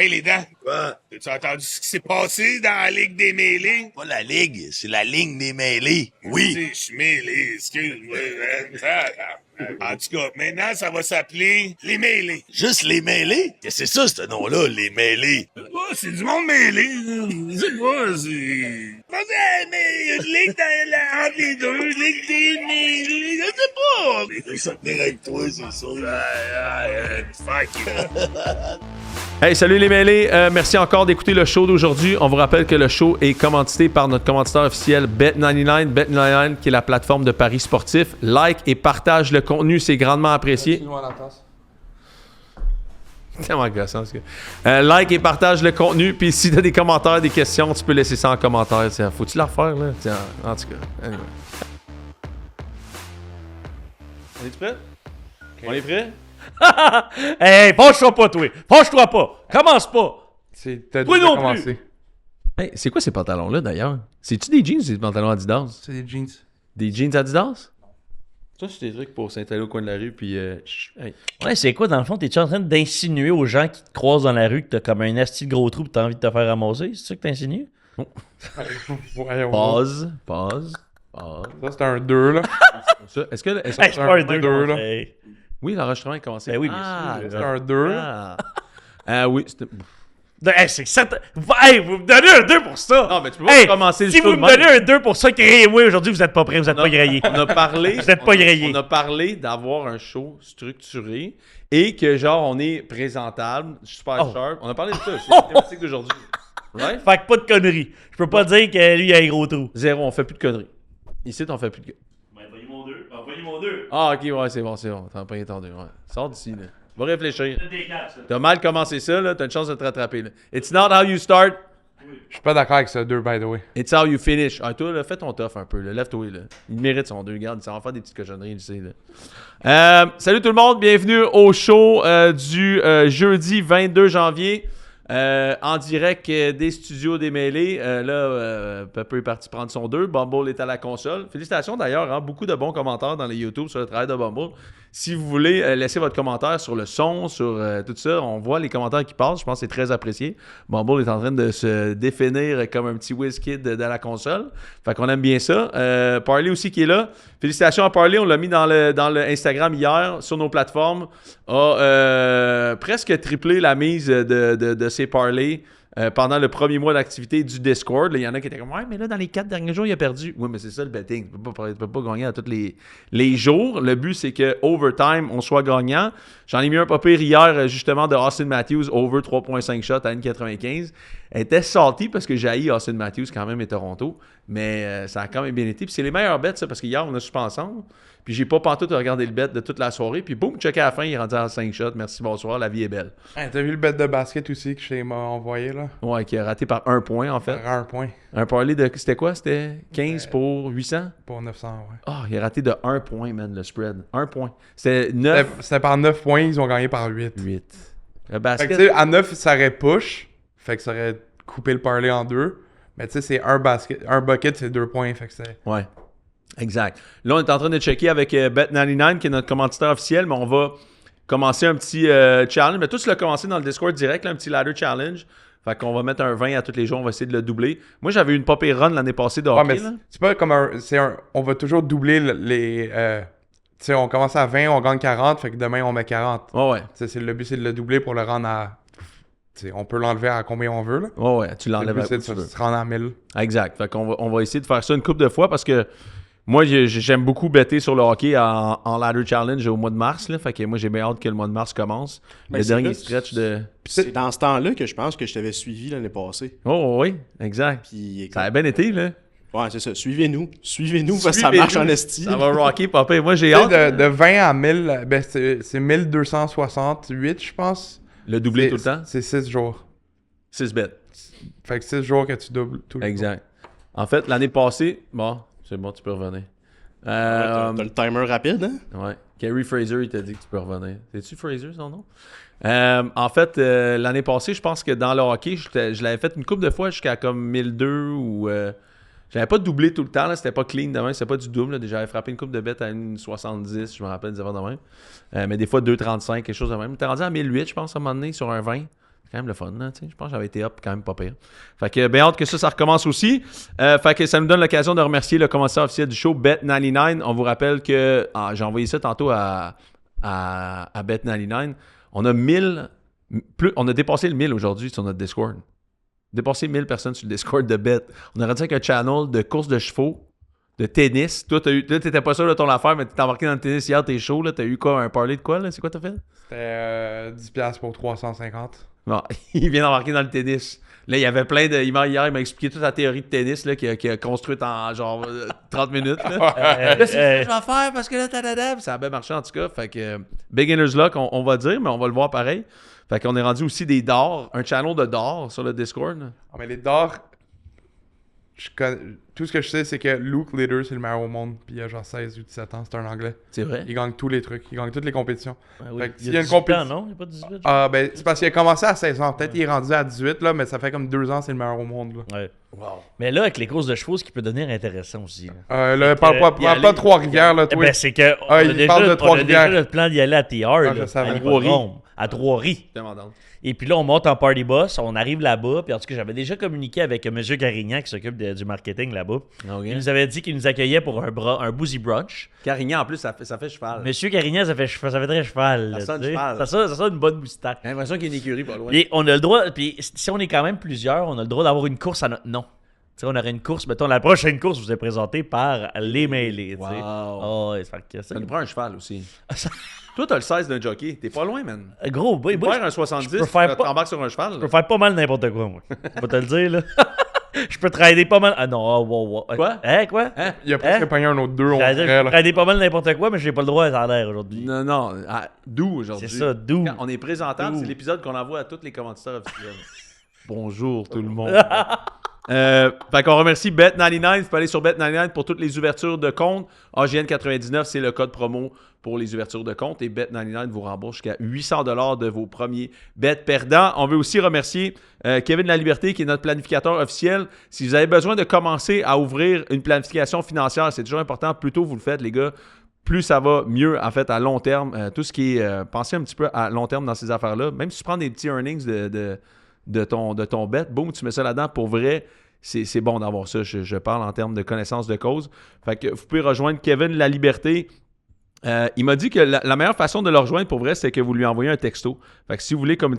Hey, les dents! Quoi? As-tu entendu ce qui s'est passé dans la Ligue des mêlés? Pas la ligue, c'est la ligne des mêlés. Oui. Je suis mêlé, excuse-moi. En tout cas, maintenant, ça va s'appeler les mêlés. Juste les mêlés? Qu'est-ce que c'est ça, ce nom-là, les mêlés? Oh, c'est du monde mêlé. C'est quoi, c'est... Mais il y a une ligue entre les deux, ligue des mêlés, je sais pas. Ça tenir avec toi, c'est ça. Fuck you. Hey, salut les mêlés. Merci encore d'écouter le show d'aujourd'hui. On vous rappelle que le show est commandité par notre commanditaire officiel Bet99. Bet99 qui est la plateforme de paris sportifs. Like et partage le contenu, c'est grandement apprécié. C'est tellement gossant, ce gars. Like et partage le contenu. Puis si tu as des commentaires, des questions, tu peux laisser ça en commentaire. Tiens, faut-tu la refaire, là? Tiens, en tout cas. Anyway. On est prêt? Okay. On est prêt? Hey, fâche-toi pas, toi. Fâche-toi pas. Commence pas. T'as Toi déjà non commencé. Hey, c'est quoi ces pantalons-là, d'ailleurs? C'est-tu des jeans ou des pantalons Adidas? C'est des jeans. Des jeans Adidas? Ça, c'est des trucs pour s'installer au coin de la rue, puis... hey. Ouais, c'est quoi, dans le fond? T'es-tu en train d'insinuer aux gens qui te croisent dans la rue que t'as comme un asti de gros trou pis t'as envie de te faire ramasser? C'est ça que t'insinues? Voyons. Pause. Ça, c'est un 2, là. Ça, est-ce que Hey, c'est c'est pas un 2, 2, là. là. Oui, l'enregistrement est commencé. Ben oui, bien ah, sûr. C'est un 2, là. oui, c'était... Hey, c'est certain. Hey, vous me donnez un 2 pour ça! Non, mais tu peux pas commencer le si show vous de me même. donnez un 2 pour ça, créez-moi aujourd'hui, vous êtes pas prêts, vous êtes pas grillés. On a parlé... Vous êtes pas grillés. On a parlé d'avoir un show structuré et que, genre, on est présentable, super sharp. On a parlé de ça, c'est la thématique d'aujourd'hui. Right? Fait que pas de conneries. Je peux pas dire que lui, il a un gros trou. Zéro, on fait plus de conneries. Ici, on fait plus de conneries. Envoyez mon 2. Envoyez mon 2. Ah, ok, ouais, c'est bon. T'as pas entendu, ouais. Sors d'ici, là. Va réfléchir. T'as mal commencé ça, là. T'as une chance de te rattraper, là. It's not how you start, Je suis pas d'accord avec ça, 2, by the way. it's how you finish. Ah, toi, là, fais ton tough un peu, là. Lève-toi, là. Il mérite son 2, regarde. Ça va faire des petites cochonneries, il sait, là. Salut tout le monde. Bienvenue au show du jeudi 22 janvier. En direct des studios des mêlés. Pepper est parti prendre son 2. Bumble est à la console. Félicitations d'ailleurs, hein, beaucoup de bons commentaires dans les YouTube sur le travail de Bumble. Si vous voulez laisser votre commentaire sur le son, sur tout ça, on voit les commentaires qui passent. Je pense que c'est très apprécié. Bumble est en train de se définir comme un petit WizKid dans la console. Fait qu'on aime bien ça. Parley aussi qui est là. Félicitations à Parley. On l'a mis dans le Instagram hier sur nos plateformes. A presque triplé la mise de ses parlays pendant le premier mois d'activité du Discord. Il y en a qui étaient comme « Ouais, mais là, dans les 4 derniers jours, il a perdu. » Oui, mais c'est ça le betting. Tu peux pas gagner à tous les jours. Le but, c'est que overtime, on soit gagnant. J'en ai mis un pas pire hier, justement, de Austin Matthews, over 3.5 shots à 1,95. Elle était salty parce que j'ai haï Austin Matthews quand même et Toronto. Mais ça a quand même bien été. Puis c'est les meilleurs bets, ça, parce qu'hier, on a super ensemble. Puis j'ai pas pantoute regardé le bet de toute la soirée. Puis boum, check à la fin, il est rendu à 5 shots. Merci, bonsoir, la vie est belle. Hey, t'as vu le bet de basket aussi que je t'ai envoyé, là? Ouais, qui a raté par 1 point, en fait. Par 1 point. Un parlay de... C'était quoi? C'était 15 pour 800? Pour 900, ouais. Ah, il a raté de 1 point, man, le spread. 1 point. C'était 9... C'était par 9 points, ils ont gagné par 8. 8. Le Fait basket... que tu sais, à 9, ça aurait push. Fait que ça aurait coupé le parlay en 2. Mais tu sais, c'est un bucket, c'est 2 points. Fait que c'est... Ouais. Exact. Là, on est en train de checker avec Bet99, qui est notre commanditaire officiel, mais on va commencer un petit challenge. Mais tout, tu l'as commencé dans le Discord direct, là, un petit ladder challenge. Fait qu'on va mettre un 20 à tous les jours, on va essayer de le doubler. Moi, j'avais une pop run l'année passée de hockey. Ouais, mais là. c'est pas comme on va toujours doubler les... tu sais, on commence à 20, on gagne 40, fait que demain, on met 40. Ouais. Tu sais, le but, c'est de le doubler pour le rendre à... Tu sais, on peut l'enlever à combien on veut, là. Ouais, tu l'enlèves Le à but, c'est où tu de veux. se rendre à 1000. Exact. Fait qu'on on va essayer de faire ça une couple de fois parce que moi, j'aime beaucoup better sur le hockey en ladder challenge au mois de mars. Là. Fait que moi, j'ai bien hâte que le mois de mars commence. Ben, le c'est dernier là, stretch de... Puis c'est dans ce temps-là que je pense que je t'avais suivi l'année passée. Oh oui, exact. Puis, Ça a bien été, là. ouais, c'est ça. Suivez-nous. Suivez-nous parce que ça marche en esti. Ça va rocker, papa. Moi, j'ai Tu sais, hâte. de 20 à 1000, ben c'est 1268, je pense. Le doubler tout le temps. C'est 6 jours. 6 bêtes. Fait que 6 jours que tu doubles tout le temps. Exact. En fait, l'année passée... Bon, c'est bon, tu peux revenir. T'as le timer rapide, hein? Ouais. Kerry Fraser, il t'a dit que tu peux revenir. C'est-tu Fraser, son nom? En fait, l'année passée, je pense que dans le hockey, je l'avais fait une couple de fois jusqu'à comme 1002 ou... j'avais pas doublé tout le temps, là, c'était pas clean demain, c'était pas du double. Là. J'avais frappé une coupe de bêtes à 1,70, je me rappelle des affaires de même. Mais des fois 2,35, quelque chose de même. T'es rendu à 1008, je pense, à un moment donné, sur un 20. quand même le fun, là, tu sais. Je pense que j'avais été up quand même pas pire. Fait que bien hâte que ça recommence aussi. Fait que ça nous donne l'occasion de remercier le commanditaire officiel du show, Bet99. On vous rappelle que j'ai envoyé ça tantôt à Bet99. On a on a dépassé le 1000 aujourd'hui sur notre Discord. Dépassé 1000 personnes sur le Discord de Bet. On a rendu avec un channel de course de chevaux, de tennis. Toi, t'étais pas sûr de ton affaire, mais t'es embarqué dans le tennis hier, t'es chaud, là. T'as eu quoi, un parlay de quoi, là? C'est quoi t'as fait? C'était 10$ pour 350. Bon, il vient d'embarquer dans le tennis. Là, il y avait plein de... Hier, il m'a expliqué toute la théorie de tennis là, qu'il a construite en genre 30 minutes. Là, c'est ça que je vais faire parce que là, ça a bien marché en tout cas. Fait que beginner's luck, on va dire, mais on va le voir pareil. Fait qu'on est rendu aussi des dards, un channel de dards sur le Discord. Ah, mais les dards, tout ce que je sais, c'est que Luke Leader, c'est le meilleur au monde. Puis il a genre 16 ou 17 ans, c'est un anglais. C'est vrai? Il gagne tous les trucs, il gagne toutes les compétitions. Oui. Fait que Il s'il y a une 18 ans, compétition. non? Il n'y a pas 18? Ah, ben, c'est parce qu'il a commencé à 16 ans. Peut-être qu'il est rendu à 18, là, mais ça fait comme 2 ans, c'est le meilleur au monde. Là. Ouais. Wow. Mais là, avec les courses de chevaux, ce qui peut devenir intéressant aussi. Là. Là, parle pas de Trois-Rivières, là, toi. Ben, c'est que on Ah, a il déjà, parle de on a Trois-Rivières. déjà le plan d'y aller à TR, Ah, là, je savais. à l'hippodrome, à Trois-Ris. Demandante. Et puis là, on monte en party bus, on arrive là-bas, puis en tout cas, j'avais déjà communiqué avec M. Carignan qui s'occupe du marketing là-bas. Il nous avait dit qu'il nous accueillait pour un boozy brunch. Carignan, en plus, ça fait cheval. M. Carignan, ça fait très cheval. Ça là, sonne tu sais. cheval. Ça sonne une bonne moustache. J'ai l'impression qu'il y a une écurie pas loin. Puis on a le droit, puis si on est quand même plusieurs, on a le droit d'avoir une course à notre nom. Tu sais, on aurait une course, mettons, la prochaine course vous est présentée par les mêlés. Tu sais. Wow. Oh, ça fait que Ça nous prend un cheval aussi. Toi, t'as le 16 d'un jockey. T'es pas loin, man. Gros, Tu peux faire un 70, je peux faire pas- t'embarques sur un cheval. je peux faire pas mal n'importe quoi, moi. Je vais te le dire, là. Je peux trader pas mal. Ah non, wow. Quoi? Hein, quoi? Il a presque pogné un autre 2, on J'allais dire, dirait, je peux là. trader pas mal n'importe quoi, mais j'ai pas le droit à ça l'air aujourd'hui. Non. D'où aujourd'hui? C'est ça, d'où? Quand on est présentable, D'où? c'est l'épisode qu'on envoie à tous les commanditaires officiels. Bonjour tout le monde. Fait qu'on remercie Bet99. Vous pouvez aller sur Bet99 pour toutes les ouvertures de compte. AGN99, c'est le code promo pour les ouvertures de compte. Et Bet99 vous rembourse jusqu'à 800$ de vos premiers bets perdants. On veut aussi remercier Kevin Laliberté, qui est notre planificateur officiel. Si vous avez besoin de commencer à ouvrir une planification financière, c'est toujours important. Plus tôt vous le faites, les gars, plus ça va mieux, en fait, à long terme. Tout ce qui est... pensez un petit peu à long terme dans ces affaires-là. Même si tu prends des petits earnings de ton bet, boum, tu mets ça là-dedans, pour vrai, c'est bon d'avoir ça. Je parle en termes de connaissance de cause. Fait que vous pouvez rejoindre Kevin Laliberté. Il m'a dit que la meilleure façon de le rejoindre, pour vrai, c'est que vous lui envoyez un texto. Fait que si vous voulez comme une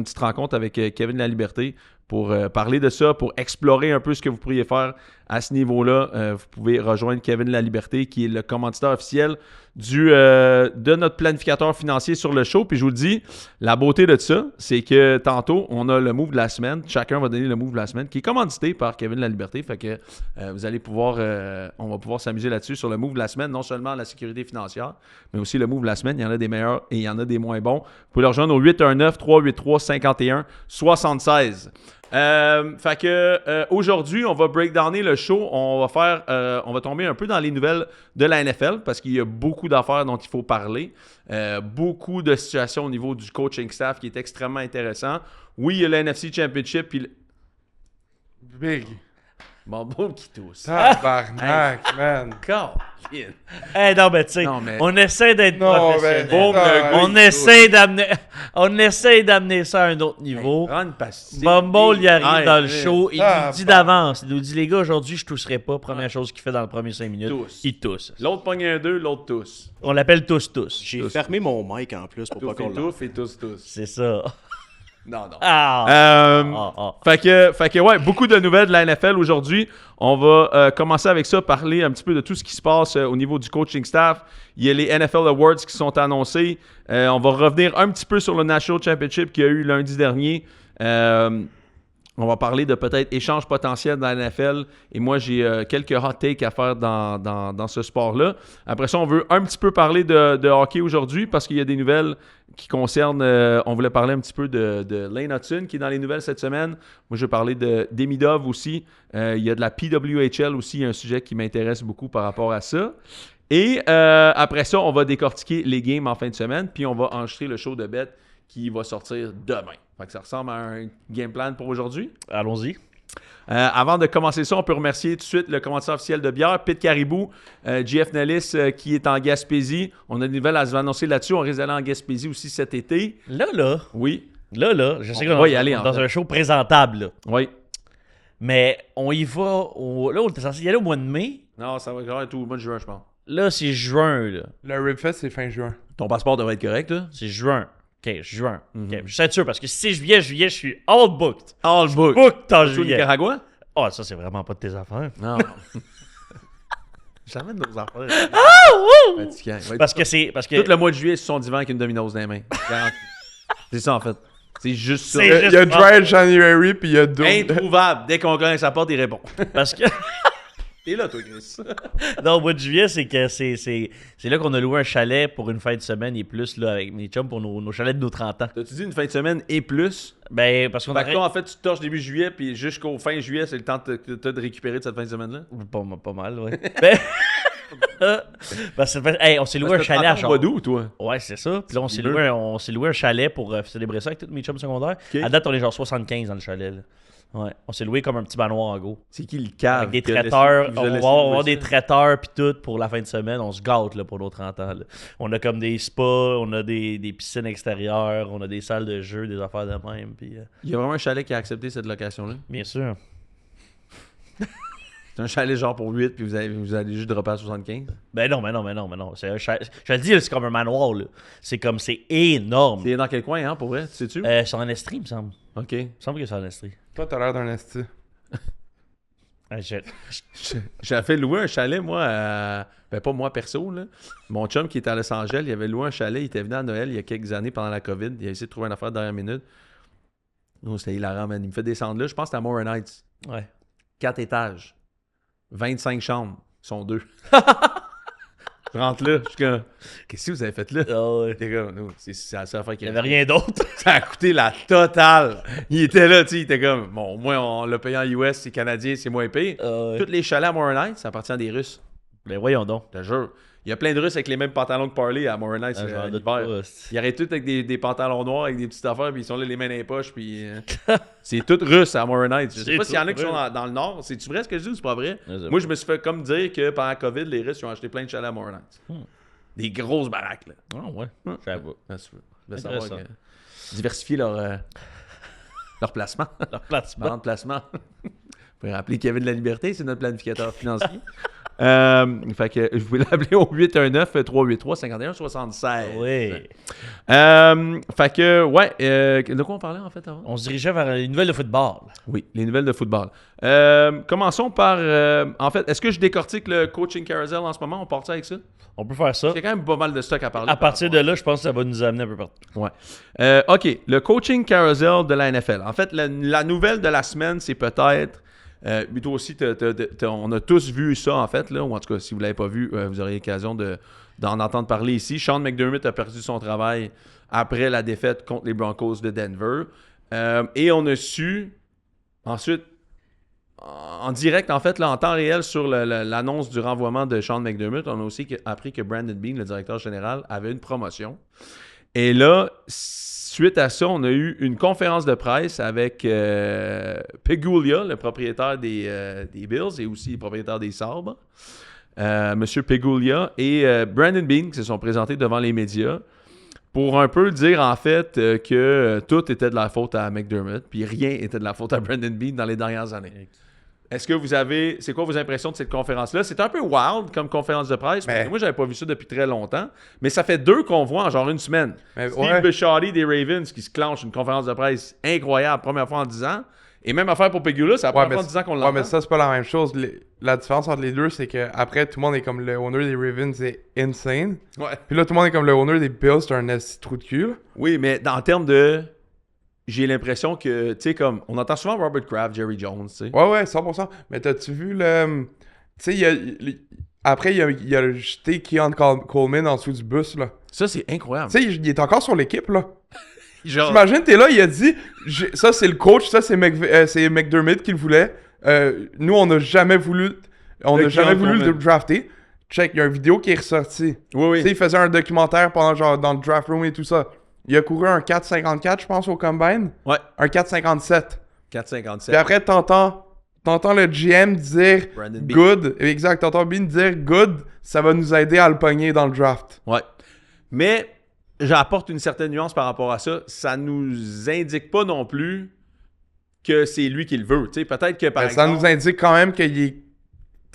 petite rencontre avec Kevin Laliberté pour parler de ça, pour explorer un peu ce que vous pourriez faire à ce niveau-là, vous pouvez rejoindre Kevin Laliberté, qui est le commanditaire officiel de notre planificateur financier sur le show. Puis je vous le dis, la beauté de ça, c'est que tantôt, on a le move de la semaine. Chacun va donner le move de la semaine, qui est commandité par Kevin Laliberté. Fait que vous allez pouvoir, on va pouvoir s'amuser là-dessus sur le move de la semaine, non seulement la sécurité financière, mais aussi le move de la semaine. Il y en a des meilleurs et il y en a des moins bons. Vous pouvez le rejoindre au 819-383-51-76. Fait que aujourd'hui, on va breakdowner le show. On va tomber un peu dans les nouvelles de la NFL parce qu'il y a beaucoup d'affaires dont il faut parler. Beaucoup de situations au niveau du coaching staff qui est extrêmement intéressant. Oui, il y a le NFC Championship. Puis Big. Mon beau qui tousse. Tabarnak, man. Non, mais tu sais, Non, mais- on essaie d'être Non, professionnel. ben, On essaie d'amener ça à un autre niveau. Prends une pastille. Bumble, il arrive Ouais, dans le ouais. show, il Ah, nous dit bah. d'avance. Il nous dit, les gars, aujourd'hui, je tousserai pas. Première chose qu'il fait dans les premiers 5 minutes, Tousse. il tousse. L'autre pogne un 2, l'autre tousse. On l'appelle tous. J'ai fermé mon mic en plus pour pas qu'on l'entende. Touffe et tous. C'est ça. Non. Ah. Fait que ouais, beaucoup de nouvelles de la NFL aujourd'hui. On va commencer avec ça, parler un petit peu de tout ce qui se passe au niveau du coaching staff. Il y a les NFL Awards qui sont annoncés. On va revenir un petit peu sur le National Championship qu'il y a eu lundi dernier. On va parler de peut-être échanges potentiels dans la NFL. Et moi, j'ai quelques hot takes à faire dans ce sport-là. Après ça, on veut un petit peu parler de hockey aujourd'hui parce qu'il y a des nouvelles qui concernent... on voulait parler un petit peu de Lane Hudson qui est dans les nouvelles cette semaine. Moi, je vais parler d'Emidov aussi. Il y a de la PWHL aussi, un sujet qui m'intéresse beaucoup par rapport à ça. Et après ça, on va décortiquer les games en fin de semaine. Puis on va enregistrer le show de bet qui va sortir demain. Fait que ça ressemble à un game plan pour aujourd'hui. Allons-y. Avant de commencer ça, on peut remercier tout de suite le commanditaire officiel de bière, Pit Caribou, JF Nellis qui est en Gaspésie. On a des nouvelles à se annoncer là-dessus. On risque d'aller en Gaspésie aussi cet été. Là. Oui. Là, je sais On qu'on va est y aller, en dans fait. un show présentable, là. Oui. Mais on y va. Là, on était censé y aller au mois de mai. Non, ça va être tout le mois de juin, je pense. Là, c'est juin, là. Le Ribfest, c'est fin juin. Ton passeport devrait être correct, là. C'est juin. OK, juin. OK, je suis sûr parce que si c'est juillet, je suis all booked. All book. Booked en Tu au juillet. Nicaragua? Ah, ça, c'est vraiment pas de tes affaires. Non. Jamais de nos affaires. Fatigant. Ouais, Parce que c'est. Parce que. Tout le mois de juillet, ils se sont divans avec une dominose dans les mains. Garanti. C'est ça, en fait. C'est juste ça. C'est Il y a juste Dry January, puis il y a Doom. Introuvable. Dès qu'on cogne sa porte, il répond. Parce que. T'es là, toi, Chris. Non, au mois de juillet, c'est que c'est là qu'on a loué un chalet pour une fin de semaine et plus là, avec mes chums pour nos chalets de nos 30 ans. T'as-tu dit une fin de semaine et plus? Ben, parce qu'on Fait a. que toi, en fait, tu te torches début juillet, puis jusqu'au fin juillet, c'est le temps de récupérer de cette fin de semaine-là? Pas mal, ouais. Ben. Parce que, hey, on s'est loué un chalet à au mois d'août, toi. Ouais, c'est ça. Puis là, on s'est Bleu. loué un chalet pour célébrer ça avec tous mes chums secondaires. Ok. À date, on est genre 75 dans le chalet. Là. Ouais. On s'est loué comme un petit manoir en gros. C'est qui le cave? Avec des qui a traiteurs. laissé- On vous a va laissé avoir louer des ça? traiteurs puis tout pour la fin de semaine. On se gâte là, pour nos 30 ans. Là. On a comme des spas, on a des piscines extérieures, on a des salles de jeu, des affaires de même. Puis, Il y a vraiment un chalet qui a accepté cette location-là. bien sûr. C'est un chalet genre pour 8, puis vous allez juste dropper à 75. Ben non. C'est un chalet. Je te le dis, là, c'est comme un manoir. Là. C'est énorme. C'est dans quel coin, hein, pour vrai? Tu sais-tu? C'est en Estrie, il me semble. OK. Il me semble que c'est en Estrie. Toi, t'as l'air d'un esti. J'avais fait louer un chalet, moi, ben pas moi perso, là. Mon chum qui était à Los Angeles, il avait loué un chalet, il était venu à Noël il y a quelques années pendant la COVID. Il a essayé de trouver une affaire de dernière minute. Oh, c'était hilarant, man. Il me fait descendre là. Je pense que c'était à Morin Heights. Ouais. 4 étages. 25 chambres. Ils sont 2. Je rentre là. Je suis comme, qu'est-ce que vous avez fait là? Ah ouais. T'es comme, non, c'est la seule affaire Il qui n'y avait rien d'autre. Ça a coûté la totale. Il était là, tu sais, il était comme, bon, au moins, on l'a payé en US, c'est canadien, c'est moins payé. Tous les chalets à Morin Heights, ça appartient à des Russes. Ben voyons donc. Je te jure. Il y a plein de Russes avec les mêmes pantalons que Parley à Morin Heights J'en doute l'hiver. pas. Ils arrêtent tous avec des pantalons noirs, avec des petites affaires, puis ils sont là les mains dans les poches, puis c'est tout russe à Morin Heights. Je sais C'est pas s'il y en a tout qui sont russe. dans le nord. C'est-tu vrai ce que je dis ou c'est pas vrai? Je sais Moi, pas. je me suis fait comme dire que pendant la COVID, les Russes ils ont acheté plein de chalets à Morin Heights. Des grosses baraques, là. Ah ouais. Je savais pas. Ah, tu veux savoir Intéressant. que- diversifier leur placement. Leur placement. Plan de placement. Vous pouvez rappeler qu'il y avait de la liberté, c'est notre planificateur financier. Fait que je voulais l'appeler au 819-383-5176. Oui. Fait que, ouais, de quoi on parlait en fait avant? On se dirigeait vers les nouvelles de football. Oui, les nouvelles de football. Commençons par, en fait, est-ce que je décortique le coaching carousel en ce moment? On part avec ça? On peut faire ça. Il y a quand même pas mal de stock à parler. À partir de là, je pense que ça va nous amener un peu partout. Ouais. OK, le coaching carousel de la NFL. En fait, la nouvelle de la semaine, c'est peut-être... mais toi aussi, on a tous vu ça, en fait, là, ou en tout cas, si vous ne l'avez pas vu, vous aurez l'occasion d'en entendre parler ici. Sean McDermott a perdu son travail après la défaite contre les Broncos de Denver. Et on a su, ensuite, en direct, en fait, là, en temps réel, sur l'annonce du renvoiement de Sean McDermott, on a aussi appris que Brandon Beane, le directeur général, avait une promotion. Et là, suite à ça, on a eu une conférence de presse avec Pegulia, le propriétaire des Bills et aussi le propriétaire des Sabres. Monsieur Pegulia et Brandon Beane qui se sont présentés devant les médias pour un peu dire en fait que tout était de la faute à McDermott, puis rien était de la faute à Brandon Beane dans les dernières années. Est-ce que c'est quoi vos impressions de cette conférence-là? C'est un peu wild comme conférence de presse. Parce que moi, j'avais pas vu ça depuis très longtemps. Mais ça fait 2 qu'on voit en genre une semaine. Mais Steve ouais. Bisciotti des Ravens qui se clenche une conférence de presse incroyable, première fois en 10 ans. Et même affaire pour Pegula, c'est la première fois en 10 ans qu'on l'entend. Ouais, mais ça, c'est pas la même chose. La différence entre les deux, c'est que après tout le monde est comme le owner des Ravens, c'est insane. Ouais. Puis là, tout le monde est comme le owner des Bills, c'est un esti trou de cul. Là. Oui, mais en termes de... J'ai l'impression que, tu sais, comme... On entend souvent Robert Kraft, Jerry Jones, tu sais. Ouais, 100%. Mais t'as-tu vu le... Tu sais, après, il y a jeté Keon Coleman en dessous du bus, là. Ça, c'est incroyable. Tu sais, il est encore sur l'équipe, là. Genre... T'imagines, t'es là, il a dit, ça c'est le coach, ça c'est McDermott qui le voulait. Nous, on n'a jamais voulu, le drafter. Check, il y a une vidéo qui est ressortie. Oui. Tu sais, il faisait un documentaire pendant genre dans le draft room et tout ça. Il a couru un 4,54, je pense, au combine. Ouais. Un 4,57. 4,57. Puis après, t'entends le GM dire Brandon Beane. good. Exact, t'entends Beane dire good, ça va nous aider à le pogner dans le draft. Ouais. Mais j'apporte une certaine nuance par rapport à ça. Ça nous indique pas non plus que c'est lui qui le veut. Tu sais, peut-être que par Mais exemple... ça nous indique quand même qu'il est. Tu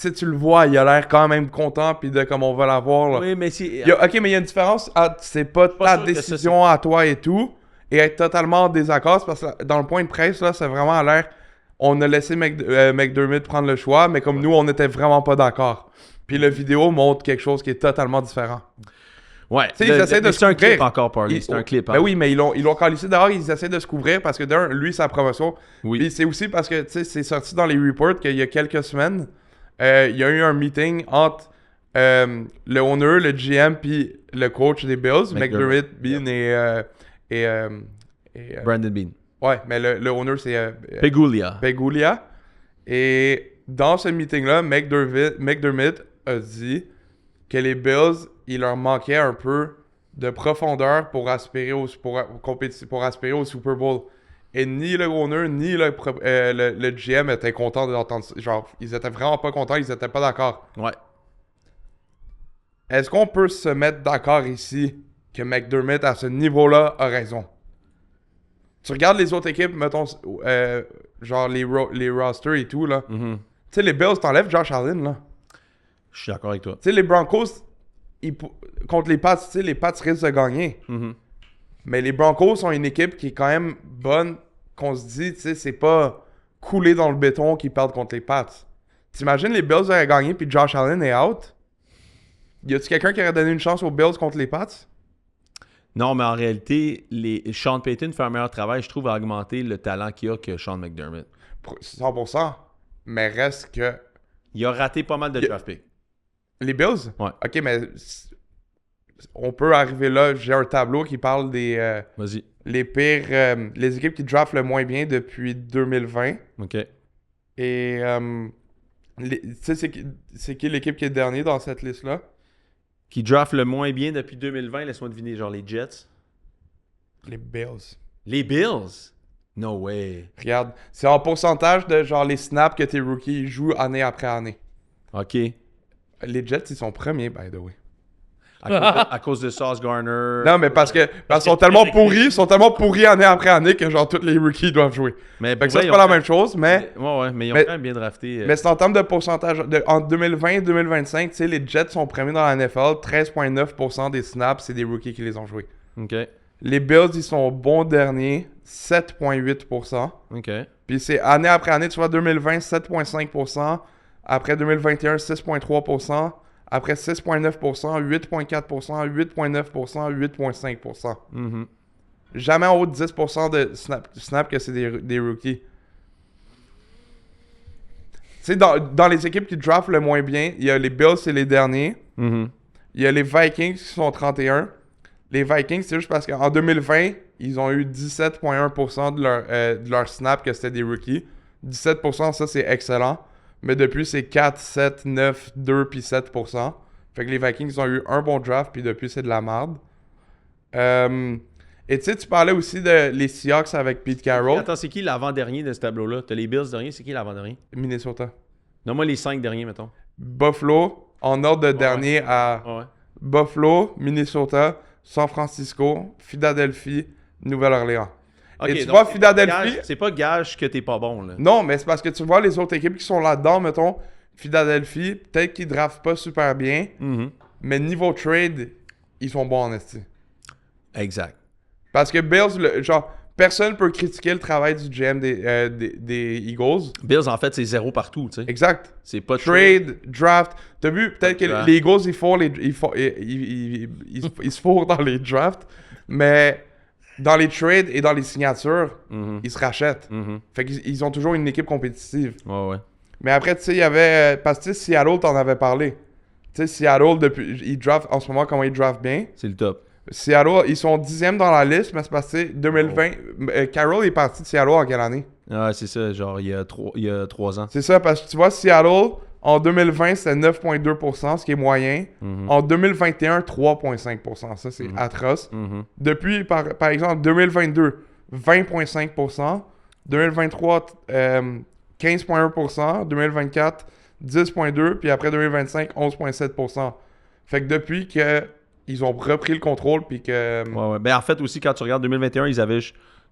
sais, tu le vois, il a l'air quand même content, puis de comme on va l'avoir. Là. Oui, mais c'est... Ok, mais il y a une différence entre c'est pas ta sûr que ça, décision à toi et tout, et être totalement en désaccord. Parce que dans le point de presse, là, c'est vraiment à l'air. On a laissé McDermott prendre le choix, mais comme nous, on n'était vraiment pas d'accord. Puis la vidéo montre quelque chose qui est totalement différent. Ouais, Tu sais, ils essaient de se c'est un couvrir. clip encore, Parley. C'est un clip. Ben oui, mais ils l'ont calissé dehors, ils essaient de se couvrir parce que d'un, lui, sa promotion. Oui. Puis c'est aussi parce que, tu sais, c'est sorti dans les reports qu'il y a quelques semaines, il y a eu un meeting entre le owner, le GM, puis le coach des Bills, McDermott, Bean et Brandon Bean. ouais, mais le owner, c'est Pegulia. Pegulia. Et dans ce meeting-là, McDermott a dit que les Bills, il leur manquait un peu de profondeur pour aspirer au Super Bowl. Et ni le owner, ni le GM étaient contents d'entendre ça. Genre, ils étaient vraiment pas contents, ils étaient pas d'accord. Ouais. Est-ce qu'on peut se mettre d'accord ici que McDermott, à ce niveau-là, a raison? Tu regardes les autres équipes, mettons, genre les rosters et tout, là. Mm-hmm. Tu sais, les Bills t'enlèvent Josh Allen, là. Je suis d'accord avec toi. Tu sais, les Broncos, contre les Pats, tu sais, les Pats risquent de gagner. Mm-hmm. Mais les Broncos sont une équipe qui est quand même bonne, qu'on se dit, tu sais, c'est pas coulé dans le béton qu'ils perdent contre les Pats. T'imagines les Bills auraient gagné puis Josh Allen est out? Y a-tu quelqu'un qui aurait donné une chance aux Bills contre les Pats? Non, mais en réalité, Sean Payton fait un meilleur travail, je trouve, à augmenter le talent qu'il a que Sean McDermott. 100%. Mais reste que... Il a raté pas mal de draft picks. Les Bills? Ouais. Ok, mais on peut arriver là. J'ai un tableau qui parle des Vas-y. les pires... les équipes qui draftent le moins bien depuis 2020. OK. Et... tu sais, c'est qui l'équipe qui est dernier dans cette liste-là? Qui draft le moins bien depuis 2020, laisse-moi deviner, genre les Jets. Les Bills. Les Bills? No way. Regarde, c'est en pourcentage de genre les snaps que tes rookies jouent année après année. OK. Les Jets, ils sont premiers, by the way. À cause de Sauce Garner. Non, mais parce qu'ils sont tellement pourris année après année que genre tous les rookies doivent jouer. Mais Fait que ça, c'est pas la même chose, mais... Ouais, mais ils ont mais- quand même bien drafté. Mais c'est en termes de pourcentage. Entre 2020 et 2025, tu sais, les Jets sont premiers dans la NFL. 13,9% des snaps, c'est des rookies qui les ont joués. OK. Les Bills, ils sont bons derniers. 7,8%. OK. Puis c'est année après année, tu vois, 2020, 7,5%. Après 2021, 6,3%. Après 6,9%, 8,4%, 8,9%, 8,5%. Mhm. Jamais en haut de 10% de snap que c'est des rookies. Tu sais, dans les équipes qui draftent le moins bien, il y a les Bills, c'est les derniers. Mhm. Il y a les Vikings qui sont 31. Les Vikings, c'est juste parce qu'en 2020, ils ont eu 17,1% de leur snap que c'était des rookies. 17%, ça, c'est excellent. Mais depuis, c'est 4, 7, 9, 2 puis 7%. Fait que les Vikings ont eu un bon draft, puis depuis, c'est de la merde. Et tu sais, tu parlais aussi de les Seahawks avec Pete Carroll. Attends, c'est qui l'avant-dernier de ce tableau-là? T'as les Bills derniers, c'est qui l'avant-dernier? Minnesota. Non, moi les 5 derniers, mettons. Buffalo, en ordre de dernier à Ouais. Buffalo, Minnesota, San Francisco, Philadelphie, Nouvelle-Orléans. Ok, Et tu donc vois, c'est Philadelphie... pas gage- C'est pas gage que t'es pas bon, là. Non, mais c'est parce que tu vois les autres équipes qui sont là-dedans, mettons, Philadelphie, peut-être qu'ils draftent pas super bien, Mhm. mais niveau trade, ils sont bons en esti. Exact. Parce que Bills, genre, personne peut critiquer le travail du GM des Eagles. Bills, en fait, c'est 0 partout, tu sais. Exact. C'est pas Trade, draft. T'as vu, peut-être que Draft. les Eagles, ils se fourrent dans les drafts, mais dans les trades et dans les signatures, Mhm. ils se rachètent. Mhm. Fait qu'ils ont toujours une équipe compétitive. Ouais. Mais après, tu sais, il y avait... parce que tu sais, Seattle, t'en avais parlé. Tu sais, Seattle, ils draftent, en ce moment, comment ils draftent bien. C'est le top. Seattle, ils sont 10e dans la liste, mais c'est parce que 2020... Carroll est parti de Seattle en quelle année? Ouais, c'est ça, genre, il y a 3 ans. C'est ça, parce que tu vois, Seattle, en 2020, c'était 9,2%, ce qui est moyen. Mhm. En 2021, 3,5%. Ça, c'est atroce. Mhm. Depuis, par exemple, 2022, 20,5%. 2023, 15,1%. 2024, 10,2%. Puis après 2025, 11,7%. Fait que depuis que ils ont repris le contrôle, puis que... Ouais. Ben, en fait, aussi, quand tu regardes 2021, ils avaient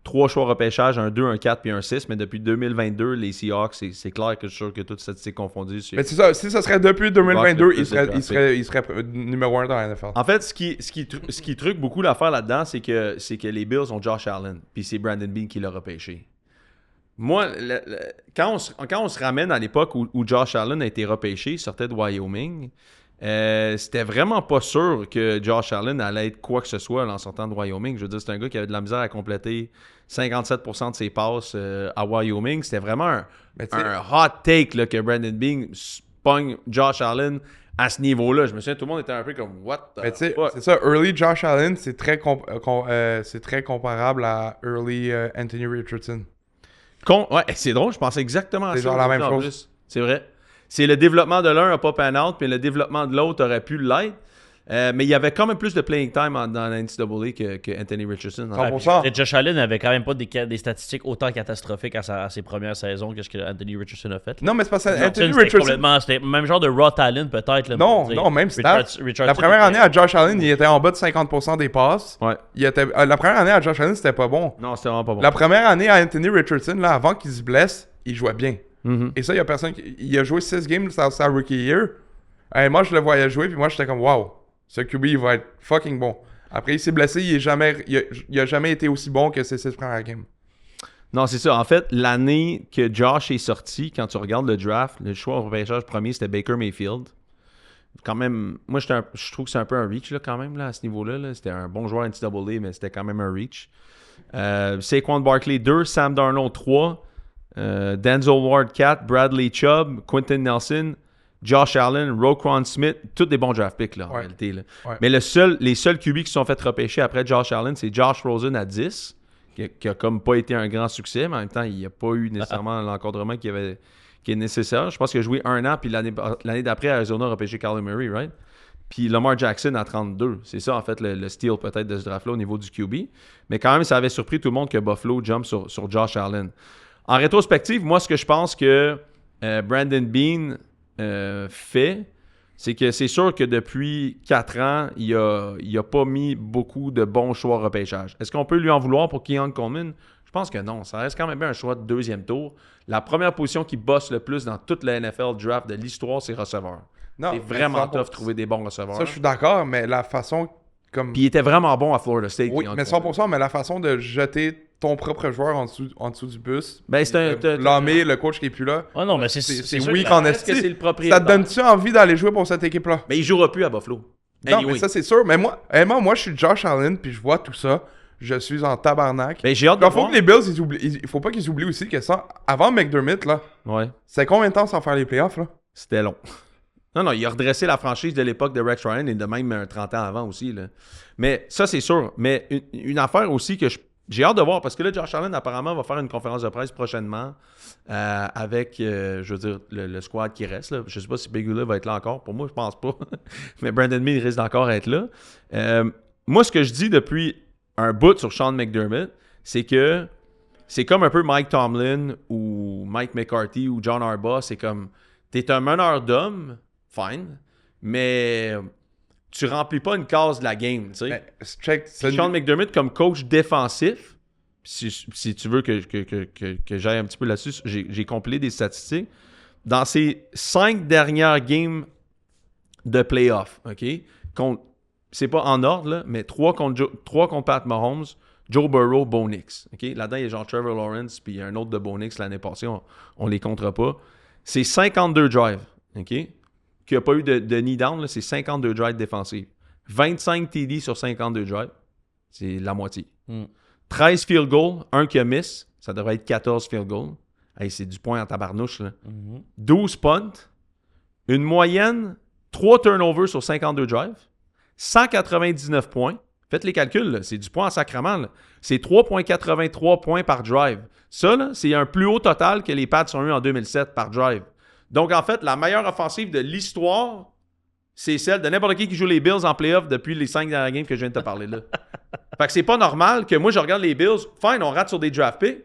3 choix repêchage, un 2, un 4 puis un 6. Mais depuis 2022, les Seahawks, c'est clair que je suis sûr que toutes statistiques confondues. Mais c'est ça, si ça serait depuis 2022, il il serait numéro 1 dans la NFL. En fait, ce qui truque beaucoup l'affaire là-dedans, c'est que les Bills ont Josh Allen, puis c'est Brandon Beane qui l'a repêché. Moi, quand on se ramène à l'époque où Josh Allen a été repêché, il sortait de Wyoming, c'était vraiment pas sûr que Josh Allen allait être quoi que ce soit en sortant de Wyoming. Je veux dire, c'est un gars qui avait de la misère à compléter 57% de ses passes à Wyoming. C'était vraiment un hot take là, que Brandon Beane pogne Josh Allen à ce niveau-là. Je me souviens, tout le monde était un peu comme « What the fuck? » C'est ça, early Josh Allen, c'est très comparable à early Anthony Richardson. Ouais, c'est drôle, je pensais exactement à ça. C'est genre la même chose. Plus. C'est vrai. C'est le développement de l'un n'a pas pan out, puis le développement de l'autre aurait pu l'être. Mais il y avait quand même plus de playing time dans la NCAA que Anthony Richardson. 100%. Josh Allen n'avait quand même pas des statistiques autant catastrophiques à ses premières saisons que ce que Anthony Richardson a fait. Non, mais c'est parce que Non, Anthony c'était Richardson... c'était même genre de raw talent peut-être. Là, Non, même stat. La première année à Josh Allen, il était en bas de 50% des passes. Ouais. La première année à Josh Allen, c'était pas bon. Non, c'était vraiment pas bon. La première année à Anthony Richardson, là, avant qu'il se blesse, il jouait bien. Mm-hmm. Et ça, il y a personne qui... Il a joué 6 games dans sa rookie year. Et moi, je le voyais jouer, puis moi, j'étais comme « Wow, ce QB, il va être fucking bon. » Après, il s'est blessé, il a jamais été aussi bon que ses 6 premières games. Non, c'est ça. En fait, l'année que Josh est sorti, quand tu regardes le draft, le choix au repêchage premier, c'était Baker Mayfield. Quand même, moi, je trouve que c'est un peu un reach là, quand même, là, à ce niveau-là. Là. C'était un bon joueur NCAA, mais c'était quand même un reach. Saquon Barkley 2, Sam Darnold 3, Denzel Ward 4, Bradley Chubb, Quentin Nelson, Josh Allen, Roquan Smith, tous des bons draft picks là, en réalité. Là. Ouais. Mais les seuls QB qui se sont fait repêcher après Josh Allen, c'est Josh Rosen à 10, qui a comme pas été un grand succès, mais en même temps, il n'y a pas eu nécessairement l'encadrement qui est nécessaire. Je pense qu'il a joué 1 an, puis l'année d'après, Arizona a repêché Kyler Murray, right? Puis Lamar Jackson à 32. C'est ça, en fait, le steal peut-être de ce draft-là au niveau du QB. Mais quand même, ça avait surpris tout le monde que Buffalo jump sur Josh Allen. En rétrospective, moi, ce que je pense que Brandon Beane fait, c'est que c'est sûr que depuis 4 ans, il a pas mis beaucoup de bons choix repêchage. Est-ce qu'on peut lui en vouloir pour Keon Coleman? Je pense que non. Ça reste quand même bien un choix de 2e tour. La première position qui bosse le plus dans toute la NFL draft de l'histoire, c'est receveur. Non, C'est vraiment 100%. tough de trouver des bons receveurs. Ça, je suis d'accord, mais la façon comme... Puis il était vraiment bon à Florida State. Oui, mais 100%, mais la façon de jeter ton propre joueur en dessous du bus, Ben, l'homme, le coach qui est plus là, Oh non, mais c'est sûr weak que en Est-ce que c'est esti. le propriétaire? Ça te donne-tu envie d'aller jouer pour cette équipe-là? Mais il jouera plus à Buffalo. Non, Anyway. mais ça, c'est sûr. Mais moi, moi, je suis Josh Allen, puis je vois tout ça. Je suis en tabarnak. Ben, j'ai hâte de Il faut voir. que les Bills, il faut pas qu'ils oublient aussi que ça, avant McDermott, là, Ouais, c'est combien de temps sans faire les playoffs, là? c'était long. Non, il a redressé la franchise de l'époque de Rex Ryan et de même 30 ans avant aussi. Là. Mais ça, c'est sûr. Mais une affaire aussi que j'ai hâte de voir, parce que là, Josh Allen, apparemment, va faire une conférence de presse prochainement avec, je veux dire, le squad qui reste. Là. Je sais pas si Bigula va être là encore. Pour moi, je pense pas. Mais Brandon Beane risque d'encore être là. Moi, ce que je dis depuis un bout sur Sean McDermott, c'est que c'est comme un peu Mike Tomlin ou Mike McCarthy ou John Harbaugh. C'est comme, t'es un meneur d'hommes, fine, mais tu remplis pas une case de la game, tu sais. Mais, check. Puis Sean McDermott comme coach défensif, si tu veux que j'aille un petit peu là-dessus, j'ai compilé des statistiques. Dans ses 5 dernières games de playoff, OK? C'est pas en ordre, là, mais 3 contre Pat Mahomes, Joe Burrow, Bo Nix. OK? Là-dedans, il y a genre Trevor Lawrence, puis il y a un autre de Bo Nix l'année passée, on les comptera pas. C'est 52 drives, OK? Qui n'a pas eu de knee down, là, c'est 52 drives défensifs. 25 TD sur 52 drives, c'est la moitié. 13 field goals, 1 qui a miss, ça devrait être 14 field goals. Hey, c'est du point en tabarnouche, là. 12 punts, une moyenne, 3 turnovers sur 52 drives, 199 points. Faites les calculs, là, c'est du point en sacrement. Là. C'est 3,83 points par drive. Ça, là, c'est un plus haut total que les Pats ont eu en 2007 par drive. Donc, en fait, la meilleure offensive de l'histoire, c'est celle de n'importe qui joue les Bills en playoff depuis les 5 dernières games que je viens de te parler là. Fait que c'est pas normal que moi, je regarde les Bills, fine, on rate sur des draft picks,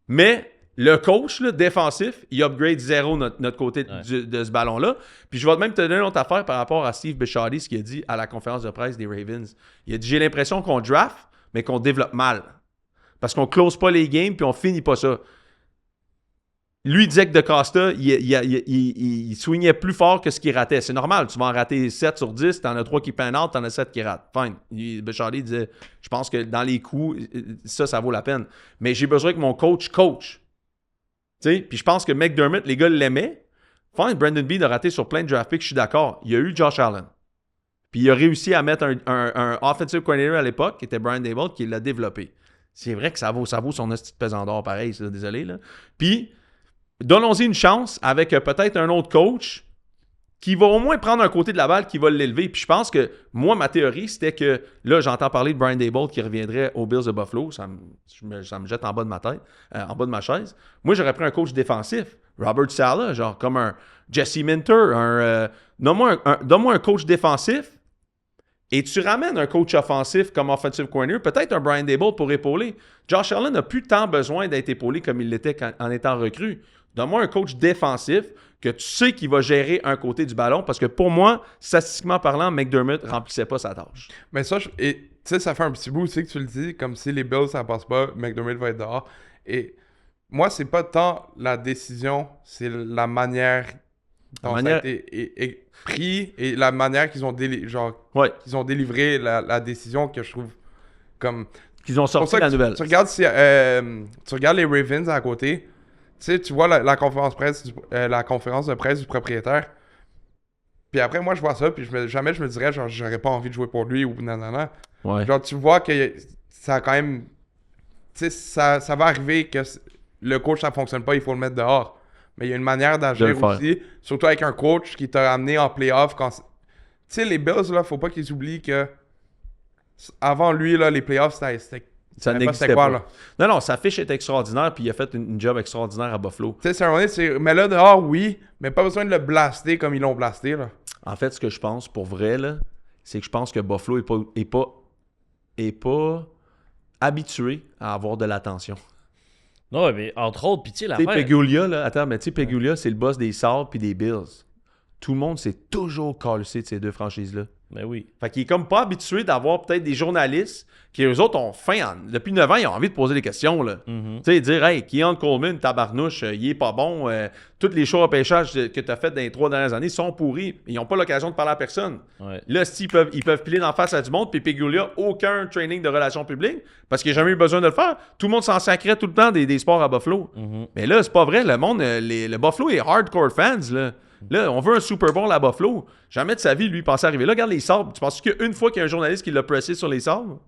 mais le coach là, défensif, il upgrade 0 notre côté de ce ballon-là. Puis je vais même te donner une autre affaire par rapport à Steve Bisciotti, ce qu'il a dit à la conférence de presse des Ravens. Il a dit « J'ai l'impression qu'on draft, mais qu'on développe mal. Parce qu'on close pas les games, puis on finit pas ça. » Lui, il disait que DeCosta, il swingait plus fort que ce qu'il ratait. C'est normal, tu vas en rater 7 sur 10, t'en as 3 qui pan out, t'en as 7 qui ratent. Fine. Bisciotti disait, je pense que dans les coups, ça vaut la peine. Mais j'ai besoin que mon coach. Puis je pense que McDermott, les gars l'aimaient. Fine, Brandon Beane a raté sur plein de draft picks, je suis d'accord. Il y a eu Josh Allen. Puis il a réussi à mettre un offensive coordinator à l'époque, qui était Brian Daboll, qui l'a développé. C'est vrai que ça vaut son hostie de pesant d'or, pareil, ça, désolé. Là. Puis, donnons-y une chance avec peut-être un autre coach qui va au moins prendre un côté de la balle, qui va l'élever. Puis je pense que, moi, ma théorie, c'était que, là, j'entends parler de Brian Daboll qui reviendrait aux Bills de Buffalo. Ça me jette en bas de ma tête, en bas de ma chaise. Moi, j'aurais pris un coach défensif. Robert Saleh, genre comme un Jesse Minter. Donne-moi un coach défensif et tu ramènes un coach offensif comme offensive coordinator, peut-être un Brian Daboll pour épauler. Josh Allen n'a plus tant besoin d'être épaulé comme il l'était en étant recru. Donne-moi un coach défensif que tu sais qu'il va gérer un côté du ballon parce que pour moi, statistiquement parlant, McDermott remplissait pas sa tâche. Mais ça, tu sais, ça fait un petit bout, tu sais, que tu le dis, comme si les Bills, ça passe pas, McDermott va être dehors. Et moi, c'est pas tant la décision, c'est la manière dont ça a été pris et la manière qu'ils ont, qu'ils ont délivré la décision que je trouve comme... Qu'ils ont sorti la nouvelle. Tu regardes les Ravens à côté, tu sais, tu vois la conférence de presse du propriétaire. Puis après, moi, je vois ça, puis jamais je me dirais, genre, j'aurais pas envie de jouer pour lui ou nanana. Ouais. Genre, tu vois que ça a quand même... Tu sais, ça va arriver que le coach, ça fonctionne pas, il faut le mettre dehors. Mais il y a une manière d'agir aussi, surtout avec un coach qui t'a amené en playoff. Tu sais, les Bills, là, faut pas qu'ils oublient que avant lui, là, les playoffs, ça n'existait pas. Là. Non, sa fiche est extraordinaire, puis il a fait une job extraordinaire à Buffalo. Tu sais, mais là, dehors, oui, mais pas besoin de le blaster comme ils l'ont blasté, là. En fait, ce que je pense, pour vrai, là, c'est que je pense que Buffalo est pas habitué à avoir de l'attention. Non, mais entre autres, puis tu sais, l'affaire... Pegulia, là, attends, mais tu sais, Pegulia, c'est le boss des Sabres puis des Bills. Tout le monde s'est toujours calcé de ces deux franchises-là. Ben oui. Fait qu'il est comme pas habitué d'avoir peut-être des journalistes qui, eux autres, ont faim. Depuis 9 ans, ils ont envie de poser des questions, là. Tu sais, dire, hey, Keon Coleman, tabarnouche, il est pas bon. Toutes les choix à pêchage que tu as fait dans les 3 dernières années sont pourris. Ils n'ont pas l'occasion de parler à personne. Ouais. Là, ils peuvent piler d'en face à du monde, puis Pegulia, aucun training de relations publiques, parce qu'il n'a jamais eu besoin de le faire. Tout le monde s'en sacrait tout le temps des sports à Buffalo. Mais là, c'est pas vrai. Le monde, le Buffalo est hardcore fans, là. Là, on veut un Super Bowl à Buffalo. Jamais de sa vie, lui, pensait arriver là. Regarde les Sabres. Tu penses qu'une fois qu'il y a un journaliste qui l'a pressé sur les Sabres?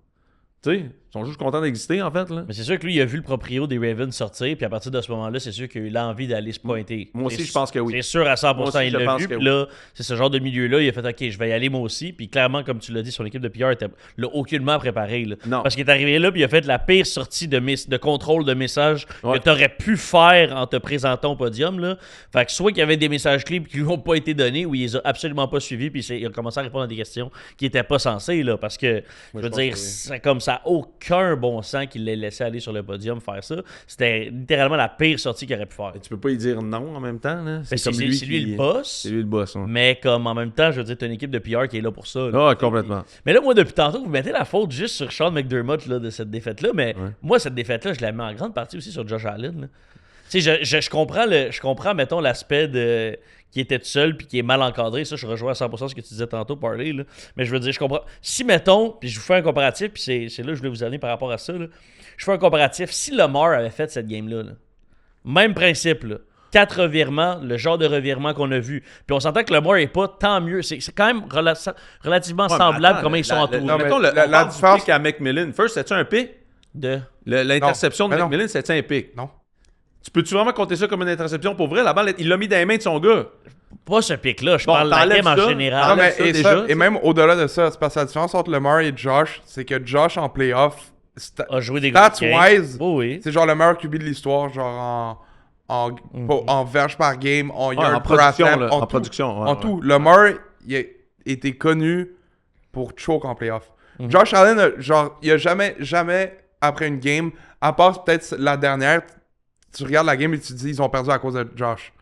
Tu sais, ils sont juste contents d'exister, en fait. Là. Mais c'est sûr que lui, il a vu le proprio des Ravens sortir, puis à partir de ce moment-là, c'est sûr qu'il a eu l'envie d'aller se pointer. Moi aussi, je pense que oui. C'est sûr à 100%, aussi, il l'a vu. Puis là, c'est ce genre de milieu-là, il a fait « OK, je vais y aller moi aussi ». Puis clairement, comme tu l'as dit, son équipe de PR l'a aucunement préparé. Là. Non. Parce qu'il est arrivé là, puis il a fait la pire sortie de contrôle de messages que tu aurais pu faire en te présentant au podium. Là. Fait que soit qu'il y avait des messages clés qui lui ont pas été donnés, ou il les a absolument pas suivis, puis il a commencé à répondre à des questions qui n'étaient pas censées. Là, parce que, je veux dire, c'est comme ça, aucun bon sens qu'il l'ait laissé aller sur le podium faire ça. C'était littéralement la pire sortie qu'il aurait pu faire. Et tu peux pas y dire non en même temps. Là. C'est lui le boss. C'est lui le boss. Ouais. Mais comme en même temps, je veux dire, t'as une équipe de PR qui est là pour ça. Ah, ouais, complètement. Mais là, moi, depuis tantôt, vous mettez la faute juste sur Sean McDermott là, de cette défaite-là. Mais moi, cette défaite-là, je la mets en grande partie aussi sur Josh Allen. Là. Tu sais, je comprends, mettons, l'aspect de qui était tout seul puis qui est mal encadré. Ça, je rejoins à 100% ce que tu disais tantôt, Parley. Là. Mais je veux dire, je comprends. Si, mettons, puis je vous fais un comparatif, puis c'est là que je voulais vous amener par rapport à ça. Là. Je fais un comparatif. Si Lamar avait fait cette game-là, là, même principe, là, 4 revirements, le genre de revirement qu'on a vu. Puis on s'entend que Lamar est pas tant mieux. C'est quand même relativement semblable comment ils sont entourés. Mettons, la différence à McMillan. First, c'était-tu un pic? L'interception de McMillan, c'était un pic? Non. Tu peux-tu vraiment compter ça comme une interception pour vrai? La balle, il l'a mis dans les mains de son gars. Pas ce pic-là, je parle de la game en général. Non, mais et même au-delà de ça, c'est parce que la différence entre Lamar et Josh, c'est que Josh en playoff, a joué des stats-wise, oui. c'est genre le meilleur QB de l'histoire, genre en verge par game, en yard per attempt, en production. En tout. Lamar, il a été connu pour choke en playoff. Josh Allen, genre, il a jamais, après une game, à part peut-être la dernière, tu regardes la game et tu te dis, ils ont perdu à cause de Josh.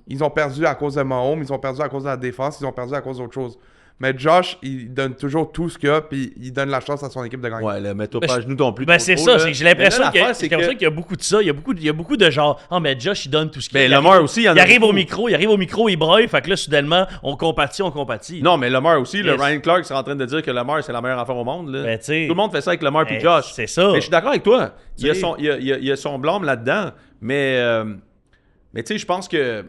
Ils ont perdu à cause de Mahomes, ils ont perdu à cause de la défense, ils ont perdu à cause d'autre chose. Mais Josh, il donne toujours tout ce qu'il a, puis il donne la chance à son équipe de gagner. Ouais, là, mets-toi pas à genoux non plus. Ben trop c'est trop, ça, là. c'est que j'ai l'impression Mais là, l'affaire, qu'il y a beaucoup de ça. Il y a beaucoup de genre, mais Josh, il donne tout ce qu'il Ben, a. Lamar aussi, il y en a Il arrive beaucoup. au micro, il braille, fait que là, soudainement, on compatit. Non, mais Lamar aussi, le Yes. Ryan Clark serait en train de dire que Lamar, c'est la meilleure affaire au monde. Là. Ben, tu sais. Tout le monde fait ça avec Lamar puis Ben, Josh. c'est ça. Mais je suis d'accord avec toi. Il y a Tu sais. il y a son blâme là-dedans. Mais tu sais, je pense que.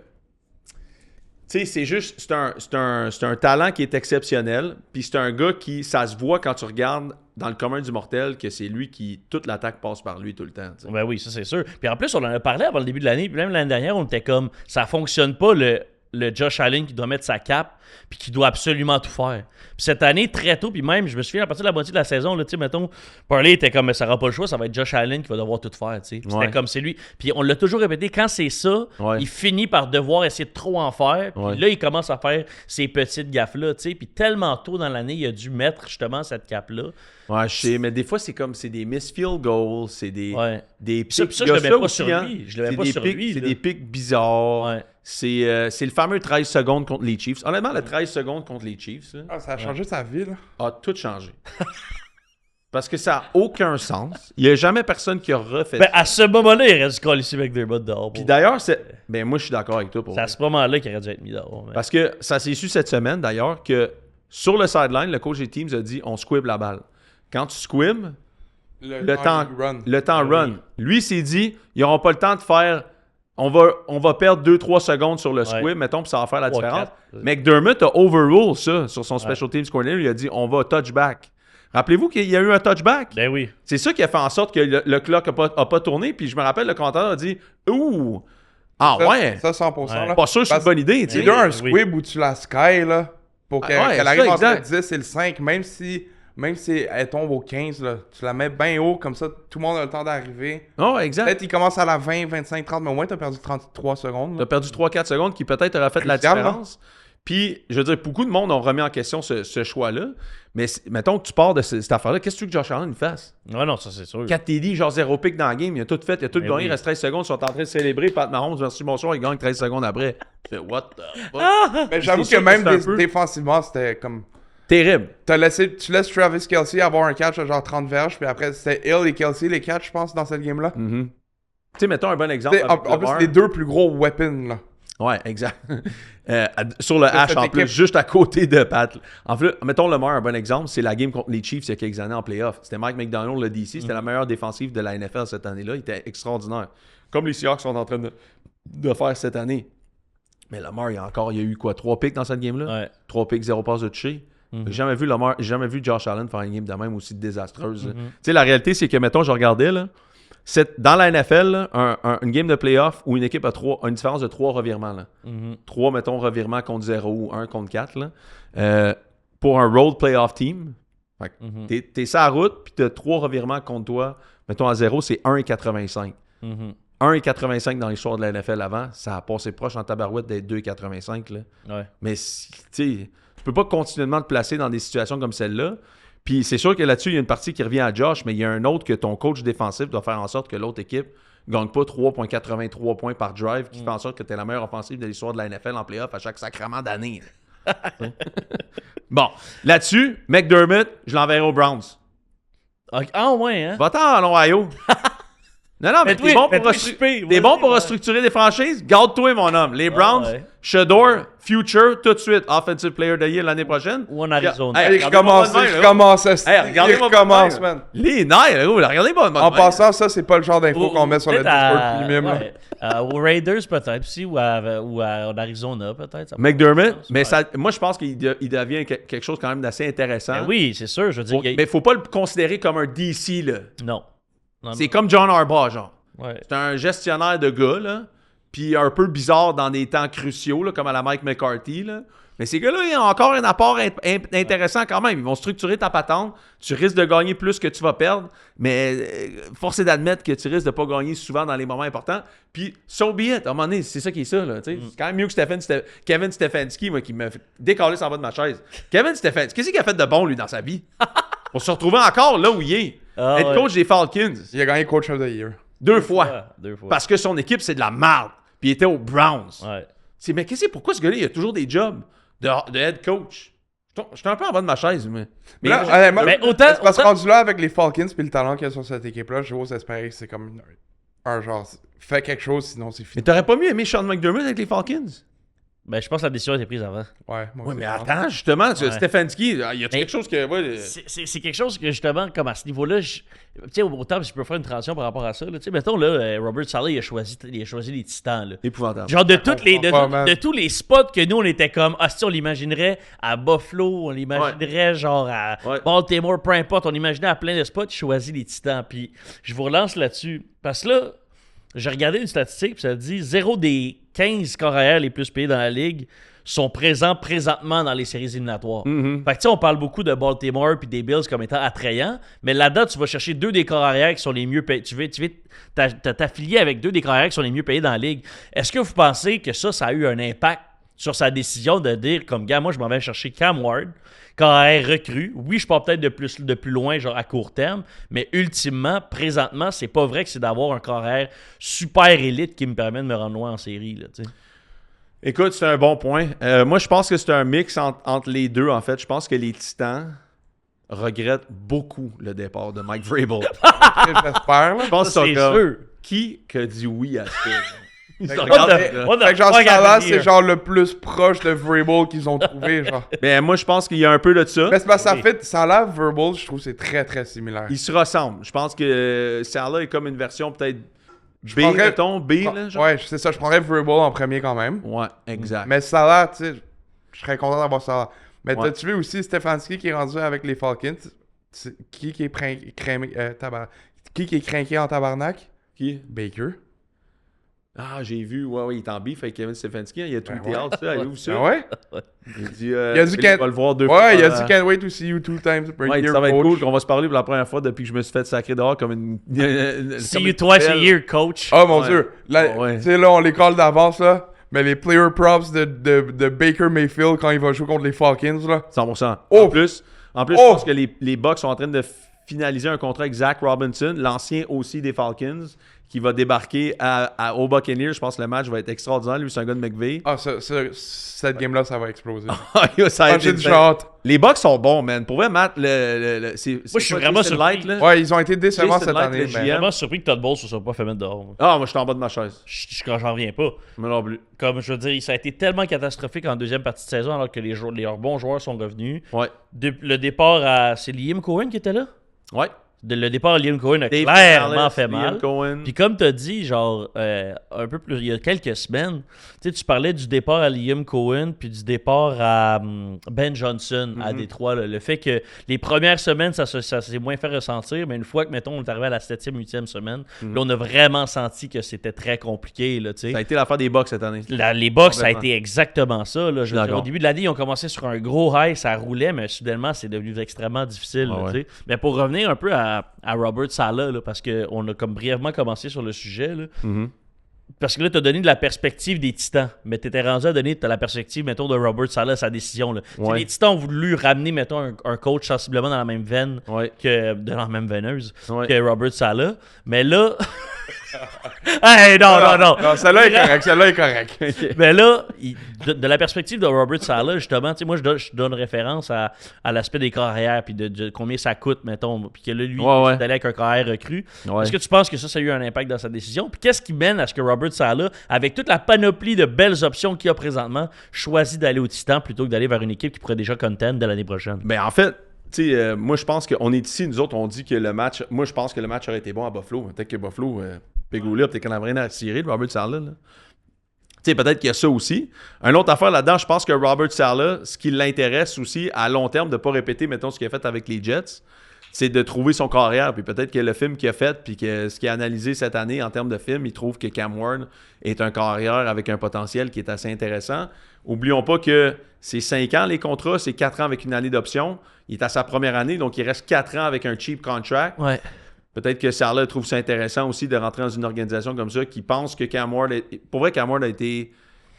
Tu sais, c'est juste. C'est un talent qui est exceptionnel. Puis c'est un gars qui. Ça se voit quand tu regardes dans le commun du mortel que c'est lui qui. Toute l'attaque passe par lui tout le temps. T'sais. Ben oui, ça c'est sûr. Puis en plus, on en a parlé avant le début de l'année. Puis même l'année dernière, on était comme, ça fonctionne pas le Josh Allen qui doit mettre sa cape puis qui doit absolument tout faire. Puis cette année, très tôt, puis même, je me souviens, à partir de la moitié de la saison, là, tu sais, mettons, Parley était comme, mais ça n'aura pas le choix, ça va être Josh Allen qui va devoir tout faire, tu sais. Puis Ouais. c'était comme, c'est lui. Puis on l'a toujours répété, quand c'est ça, Ouais. il finit par devoir essayer de trop en faire. Puis Ouais. là, il commence à faire ces petites gaffes-là, tu sais. Puis tellement tôt dans l'année, il a dû mettre justement cette cape-là. Ouais, je sais, mais des fois, c'est comme. C'est des miss field goals, c'est des. Ouais. Des Puis ça, pics. je Il y a le mets ça pas aussi, sur hein. lui. Je le mets C'est pas des sur pics- lui, C'est là. des pics bizarres. Ouais. C'est le fameux 13 secondes contre les Chiefs. Honnêtement, le 13 secondes contre les Chiefs, là, Ah, ça a changé sa vie, là. a tout changé. Parce que ça n'a aucun sens. Il n'y a jamais personne qui a refait Ben, ça. à ce moment-là, il aurait dû coller ici avec McDermott dehors. Puis d'ailleurs, ben moi, je suis d'accord avec toi pour C'est à ce moment-là qu'il aurait dû être mis dehors. mais- Parce que ça s'est su cette semaine, d'ailleurs, que sur le sideline, le coach des teams a dit on squib la balle. Quand tu squibs, le temps run. Lui s'est dit ils n'auront pas le temps de faire. On va perdre 2-3 secondes sur le squib, Ouais. mettons, puis ça va faire la 3, différence. 4. McDermott a overruled ça sur son special teams coordinator. Il a dit on va touchback. Rappelez-vous qu'il y a eu un touchback? Ben oui. C'est ça qui a fait en sorte que le clock n'a pas tourné. Puis je me rappelle, le commentateur a dit ouh, ah ouais, Ça, 100%, là. pas sûr que c'est une Parce- bonne idée. tu C'est sais. là un Oui. squib où tu la sky, là, pour qu'elle ouais, qu'elle ça, arrive entre le exact. 10 et le 5, même si elle tombe au 15, là, tu la mets bien haut, comme ça, tout le monde a le temps d'arriver. Oh, exact. Peut-être qu'il commence à la 20, 25, 30, mais au moins, t'as perdu 33 secondes. Tu là. as perdu 3-4 secondes qui peut-être auraient fait la Crucial, différence. Puis, je veux dire, beaucoup de monde ont remis en question ce choix-là. Mais mettons que tu pars de cette affaire-là, qu'est-ce que tu veux que Josh Allen fasse? Ouais, non, ça c'est sûr. 4 TD, genre 0 pick dans le game, il a tout fait, il a tout Ben gagné, oui. il reste 13 secondes, ils sont en train de célébrer. Pat Mahomes, merci, bonsoir, il gagne 13 secondes après. What the fuck? Mais j'avoue C'est que sûr même que c'est un peu- défensivement, c'était comme. Terrible. Tu laisses Travis Kelce avoir un catch à genre 30 verges, puis après, c'était Hill et Kelce les catch, je pense, dans cette game-là. Tu sais, mettons un bon exemple. C'était avec en plus, Lamar. les deux plus gros weapons, là. Ouais, exact. Sur le H, cette en plus, équipe. juste à côté de Pat. En plus, mettons Lamar, un bon exemple, c'est la game contre les Chiefs il y a quelques années en playoff. C'était Mike McDonald, le DC, c'était la meilleure défensive de la NFL cette année-là. Il était extraordinaire. Comme les Seahawks sont en train de faire cette année. Mais Lamar, il y a eu quoi, 3 picks dans cette game-là? Ouais. 3 picks, 0 passe de toucher. J'ai jamais vu Josh Allen faire une game de même aussi désastreuse. là. Tu sais, la réalité, c'est que, mettons, je regardais, là, dans la NFL, là, une game de playoff où une équipe a une différence de 3 revirements. Là. 3, mettons, revirements contre 0 ou 1 contre 4. Là. Pour un road playoff team, fait que t'es sur la route, puis t'as 3 revirements contre toi. Mettons, à 0, c'est 1,85. 1,85 dans l'histoire de la NFL avant, ça a passé proche en tabarouette d'être 2,85. Là. Ouais. Mais, tu sais, tu peux pas continuellement te placer dans des situations comme celle-là. Puis c'est sûr que là-dessus, il y a une partie qui revient à Josh, mais il y a un autre que ton coach défensif doit faire en sorte que l'autre équipe ne gagne pas 3,83 points par drive, qui fait en sorte que tu es la meilleure offensive de l'histoire de la NFL en playoff à chaque sacrement d'année. Bon, là-dessus, McDermott, je l'enverrai aux Browns. Ok. Ah ouais, hein? Va-t'en à l'Ohio. Non, mais t'es bon pour restructurer des franchises? Garde-toi, mon homme. Les Browns, ouais. Shedeur, Future, tout de suite, Offensive Player of the Year l'année prochaine. Ou en Arizona. Hey, Il regardez-moi recommence, de même, il là. recommence, regardez-moi il recommence, de même. man. Les nerfs, gros, regardez-moi. En passant, ça, c'est pas le genre d'infos qu'on met sur le Peut-être Discord Premium, là. ouais. Aux Raiders, peut-être aussi, ou en Arizona, peut-être. ça peut McDermott, faire sens, mais ouais. ça, moi, je pense qu'il devient quelque chose quand même d'assez intéressant. Ben oui, c'est sûr, je veux dire. Mais faut pas le considérer comme un DC, là. Non. Non, C'est comme John Harbaugh, genre. Ouais. C'est un gestionnaire de gars, là. Puis un peu bizarre dans des temps cruciaux, là, comme à la Mike McCarthy, là. Mais ces gars-là, ils ont encore un apport intéressant quand même. Ils vont structurer ta patente. Tu risques de gagner plus que tu vas perdre. Mais force est d'admettre que tu risques de pas gagner souvent dans les moments importants. Puis, so be it. À un moment donné, c'est ça qui est ça. Là, C'est quand même mieux que Kevin Stefanski, moi, qui m'a fait décaler en bas de ma chaise. Kevin Stefanski, qu'est-ce qu'il a fait de bon, lui, dans sa vie? Pour se retrouver encore là où il est. Ah, Être ouais. coach des Falcons. Il a gagné Coach of the Year. Deux fois. 2 fois. Parce que son équipe, c'est de la merde. Puis il était aux Browns. Ouais. Mais pourquoi ce gars-là, il a toujours des jobs de head coach? J'étais un peu en bas de ma chaise, mais Là, honnêtement, mais autant- c'est parce que autant- rendu là, avec les Falcons puis le talent qu'il y a sur cette équipe-là, j'ose espérer que c'est comme un genre, fais quelque chose, sinon c'est mais fini. t'aurais pas mieux aimé Sean McDermott avec les Falcons? Ben, je pense que la décision a été prise avant. Ouais, moi Oui, aussi, mais je pense. attends, justement, Ouais. Stefanski, il y a Mais- quelque chose que... ouais, C'est quelque chose que, justement, comme à ce niveau-là, tu sais, autant si je peux faire une transition par rapport à ça, tu sais, mettons, là, Robert Saleh, il a choisi les Titans, là. épouvantable. Genre, de tous les spots que nous, on était comme, si on l'imaginerait à Buffalo, on l'imaginerait genre à Ouais. Baltimore, peu importe, on l'imaginait à plein de spots, il choisit les Titans. Puis je vous relance là-dessus. Parce que là, j'ai regardé une statistique, puis ça dit 0 des 15 carrières les plus payés dans la ligue sont présentement dans les séries éliminatoires. Mhm. Fait que tu sais, on parle beaucoup de Baltimore puis des Bills comme étant attrayants, mais là-dedans, tu vas chercher 2 des corps arrière qui sont les mieux payés. Tu veux t'affilier avec 2 des corps arrière qui sont les mieux payés dans la ligue. Est-ce que vous pensez que ça a eu un impact sur sa décision de dire, comme gars, moi, je m'en vais chercher Cam Ward, corps arrière recru. Oui, je pars peut-être de plus loin, genre à court terme, mais ultimement, présentement, c'est pas vrai que c'est d'avoir un corps arrière super élite qui me permet de me rendre loin en série, là, tu sais. Écoute, c'est un bon point. Moi, je pense que c'est un mix entre les deux, en fait. Je pense que les Titans regrettent beaucoup le départ de Mike Vrabel. J'espère, là. Je pense Ça, que c'est c'est comme, sûr. qui a dit oui à ça? Ils se Fait que regardent, genre, là. What the Fait que genre, fuck Salah, happened c'est here? genre le plus proche de Vrabel qu'ils ont trouvé, genre. Mais moi, je pense qu'il y a un peu de ça. Mais c'est parce que ça fait, Salah, Vrabel, je trouve que c'est très, très similaire. Ils se ressemblent. Je pense que Salah est comme une version peut-être B, prendrais- mettons, B, là, genre. Ouais, c'est ça, je prendrais Vrabel en premier quand même. Ouais, exact. Mais Salah, tu sais, je serais content d'avoir Salah. Mais Ouais. t'as-tu vu aussi Stefanski qui est rendu avec les Falcons? Qui est qui est craqué en tabarnak? Qui? Baker. Ah, j'ai vu, ouais, il est en beef avec Kevin Stefanski. Il a tweeté ouais. out ça. Avez-vous ça? Ah ouais? Il dit, Il a dit Philippe va le voir deux fois. Ouais, il a dit can't wait to see you 2 times per Ouais, year, ça va être coach. cool qu'on va se parler pour la première fois depuis que je me suis fait sacrer dehors comme une. See comme you une twice a poubelle. year, coach. Oh mon Ouais. dieu. Là, Ouais. tu sais, là, on les colle d'avance, là. Mais les player props de Baker Mayfield quand il va jouer contre les Falcons, là. 100%. Oh! En plus, Oh! je pense que les Bucks sont en train de finaliser un contrat avec Zach Robinson, l'ancien aussi des Falcons, qui va débarquer au Buccaneers. Je pense que le match va être extraordinaire. Lui, c'est un gars de McVay. Ah, cette game-là, ça va exploser. Ça a Ah, été j'ai fait. déjà hâte. Les Bucks sont bons, man. Pour vrai, Matt, c'est Moi, je suis quoi, vraiment Jason surpris. Light, là? Ouais, ils ont été décevants Jason cette Light, année. le mais- GM. Vraiment surpris que Todd Bowles se soit pas fait mettre dehors. Moi. Ah, moi, je suis en bas de ma chaise. J'en reviens pas. Moi non plus. Comme je veux dire, ça a été tellement catastrophique en deuxième partie de saison alors que leurs bons joueurs sont revenus. Ouais. Le départ à. C'est Liam Cohen qui était là? Ouais. Le départ à Liam Cohen a Dave clairement Canales, fait Liam mal. Cohen. Puis comme tu as dit, genre, un peu plus, il y a quelques semaines, tu parlais du départ à Liam Cohen puis du départ à Ben Johnson à Détroit. Là. Le fait que les premières semaines, ça s'est moins fait ressentir, mais une fois que, mettons, on est arrivé à la 7e, 8e semaine, là, on a vraiment senti que c'était très compliqué. Là, tu sais. Ça a été l'affaire des Bucks cette année. Les Bucks, ça a Complètement. été exactement ça. Là. Je veux dire, D'accord. au début de l'année, ils ont commencé sur un gros high, ça roulait, mais soudainement, c'est devenu extrêmement difficile. Ah là, ouais. tu sais. Mais pour revenir un peu à Robert Saleh, là, parce qu'on a comme brièvement commencé sur le sujet, là, parce que là, tu as donné de la perspective des Titans, mais tu étais rendu à donner de la perspective, mettons, de Robert Saleh, sa décision. Là. Tu sais, Ouais. Les Titans ont voulu ramener, mettons, un coach sensiblement dans la même veine, Ouais. dans la même veineuse Ouais. que Robert Saleh. Mais là... hey, non. Non, celle-là est correcte, celle-là est correcte. Mais là, de la perspective de Robert Saleh, justement, tu sais, moi, je donne référence à l'aspect des carrières, puis de combien ça coûte, mettons, puis que là, lui, Ouais, ouais. il est allé avec un carrière recru. Ouais. Est-ce que tu penses que ça a eu un impact dans sa décision? Puis qu'est-ce qui mène à ce que Robert Saleh, avec toute la panoplie de belles options qu'il a présentement, choisit d'aller au Titan plutôt que d'aller vers une équipe qui pourrait déjà contend de l'année prochaine? Ben, en fait, tu sais, moi, je pense qu'on est ici, nous autres, on dit que le match. Moi, je pense que le match aurait été bon à Buffalo. Peut-être que Buffalo, Pegula, peut-être qu'on avait rien à cirer de Robert Saleh, là. Tu sais, peut-être qu'il y a ça aussi. Une autre affaire là-dedans, je pense que Robert Saleh, ce qui l'intéresse aussi à long terme, de ne pas répéter, mettons, ce qu'il a fait avec les Jets, c'est de trouver son carrière. Puis peut-être que le film qu'il a fait, puis que ce qu'il a analysé cette année en termes de film, il trouve que Cam Ward est un carrière avec un potentiel qui est assez intéressant. Oublions pas que c'est 5 ans les contrats, c'est 4 ans avec une année d'option. Il est à sa première année, donc il reste 4 ans avec un cheap contract. Ouais. Peut-être que Saleh trouve ça intéressant aussi de rentrer dans une organisation comme ça qui pense que Cam Ward... Pour vrai, Cam Ward a été...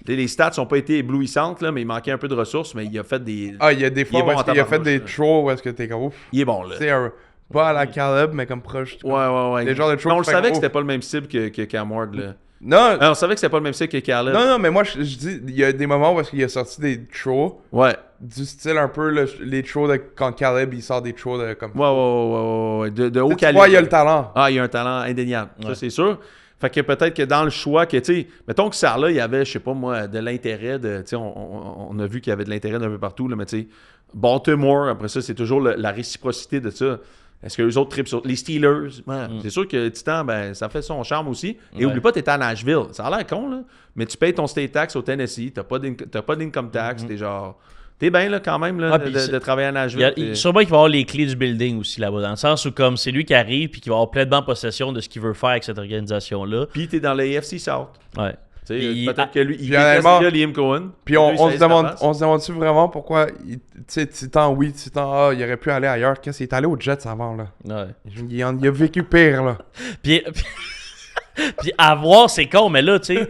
Les stats n'ont pas été éblouissantes, là, mais il manquait un peu de ressources, mais il a fait des... Ah, il y a des fois Il est bon où est-ce en qu'il a fait tabarnouche, des là. throws où est-ce que t'es comme ouf. Il est bon, là. Tu sais, Pas à la Caleb, mais comme proche. Ouais. Des genres de throws Mais on le qui fait savait que gros. c'était pas le même cible que Cam Ward, là. Non, On savait que c'était pas le même cible que Caleb. non, mais moi, je dis, il y a des moments où il a sorti des throws Ouais. du style un peu les throws de quand Caleb, il sort des throws de comme... Ouais. De haut Tu calibre. vois, il y a le talent. Ah, il y a un talent indéniable. Ça, c'est sûr. Fait que peut-être que dans le choix, que, tu sais, mettons que Sarla, il y avait, je sais pas moi, de l'intérêt de. Tu sais, on a vu qu'il y avait de l'intérêt d'un peu partout, là, mais tu sais, Baltimore, après ça, c'est toujours la réciprocité de ça. Est-ce que les autres tripent sur les Steelers? Ouais, c'est sûr que Titan, ben, ça fait son charme aussi. Et oublie pas, t'es à Nashville. Ça a l'air con, là. Mais tu payes ton state tax au Tennessee, t'as pas d'income tax, t'es genre. T'es bien là quand même là, de travailler à Nashville. Sûrement qu'il va avoir les clés du building aussi là-bas, dans le sens où comme c'est lui qui arrive puis qui va avoir pleinement possession de ce qu'il veut faire avec cette organisation-là. Puis t'es dans l'AFC South. Ouais. Peut-être que lui, il déteste déteste Liam Cohen. Puis on se demande-tu vraiment pourquoi, tu sais, Titan, il aurait pu aller ailleurs. Qu'est-ce qu'il est allé aux Jets avant, là? Ouais. Il a vécu pire, là. Puis avoir, c'est con, mais là, tu sais,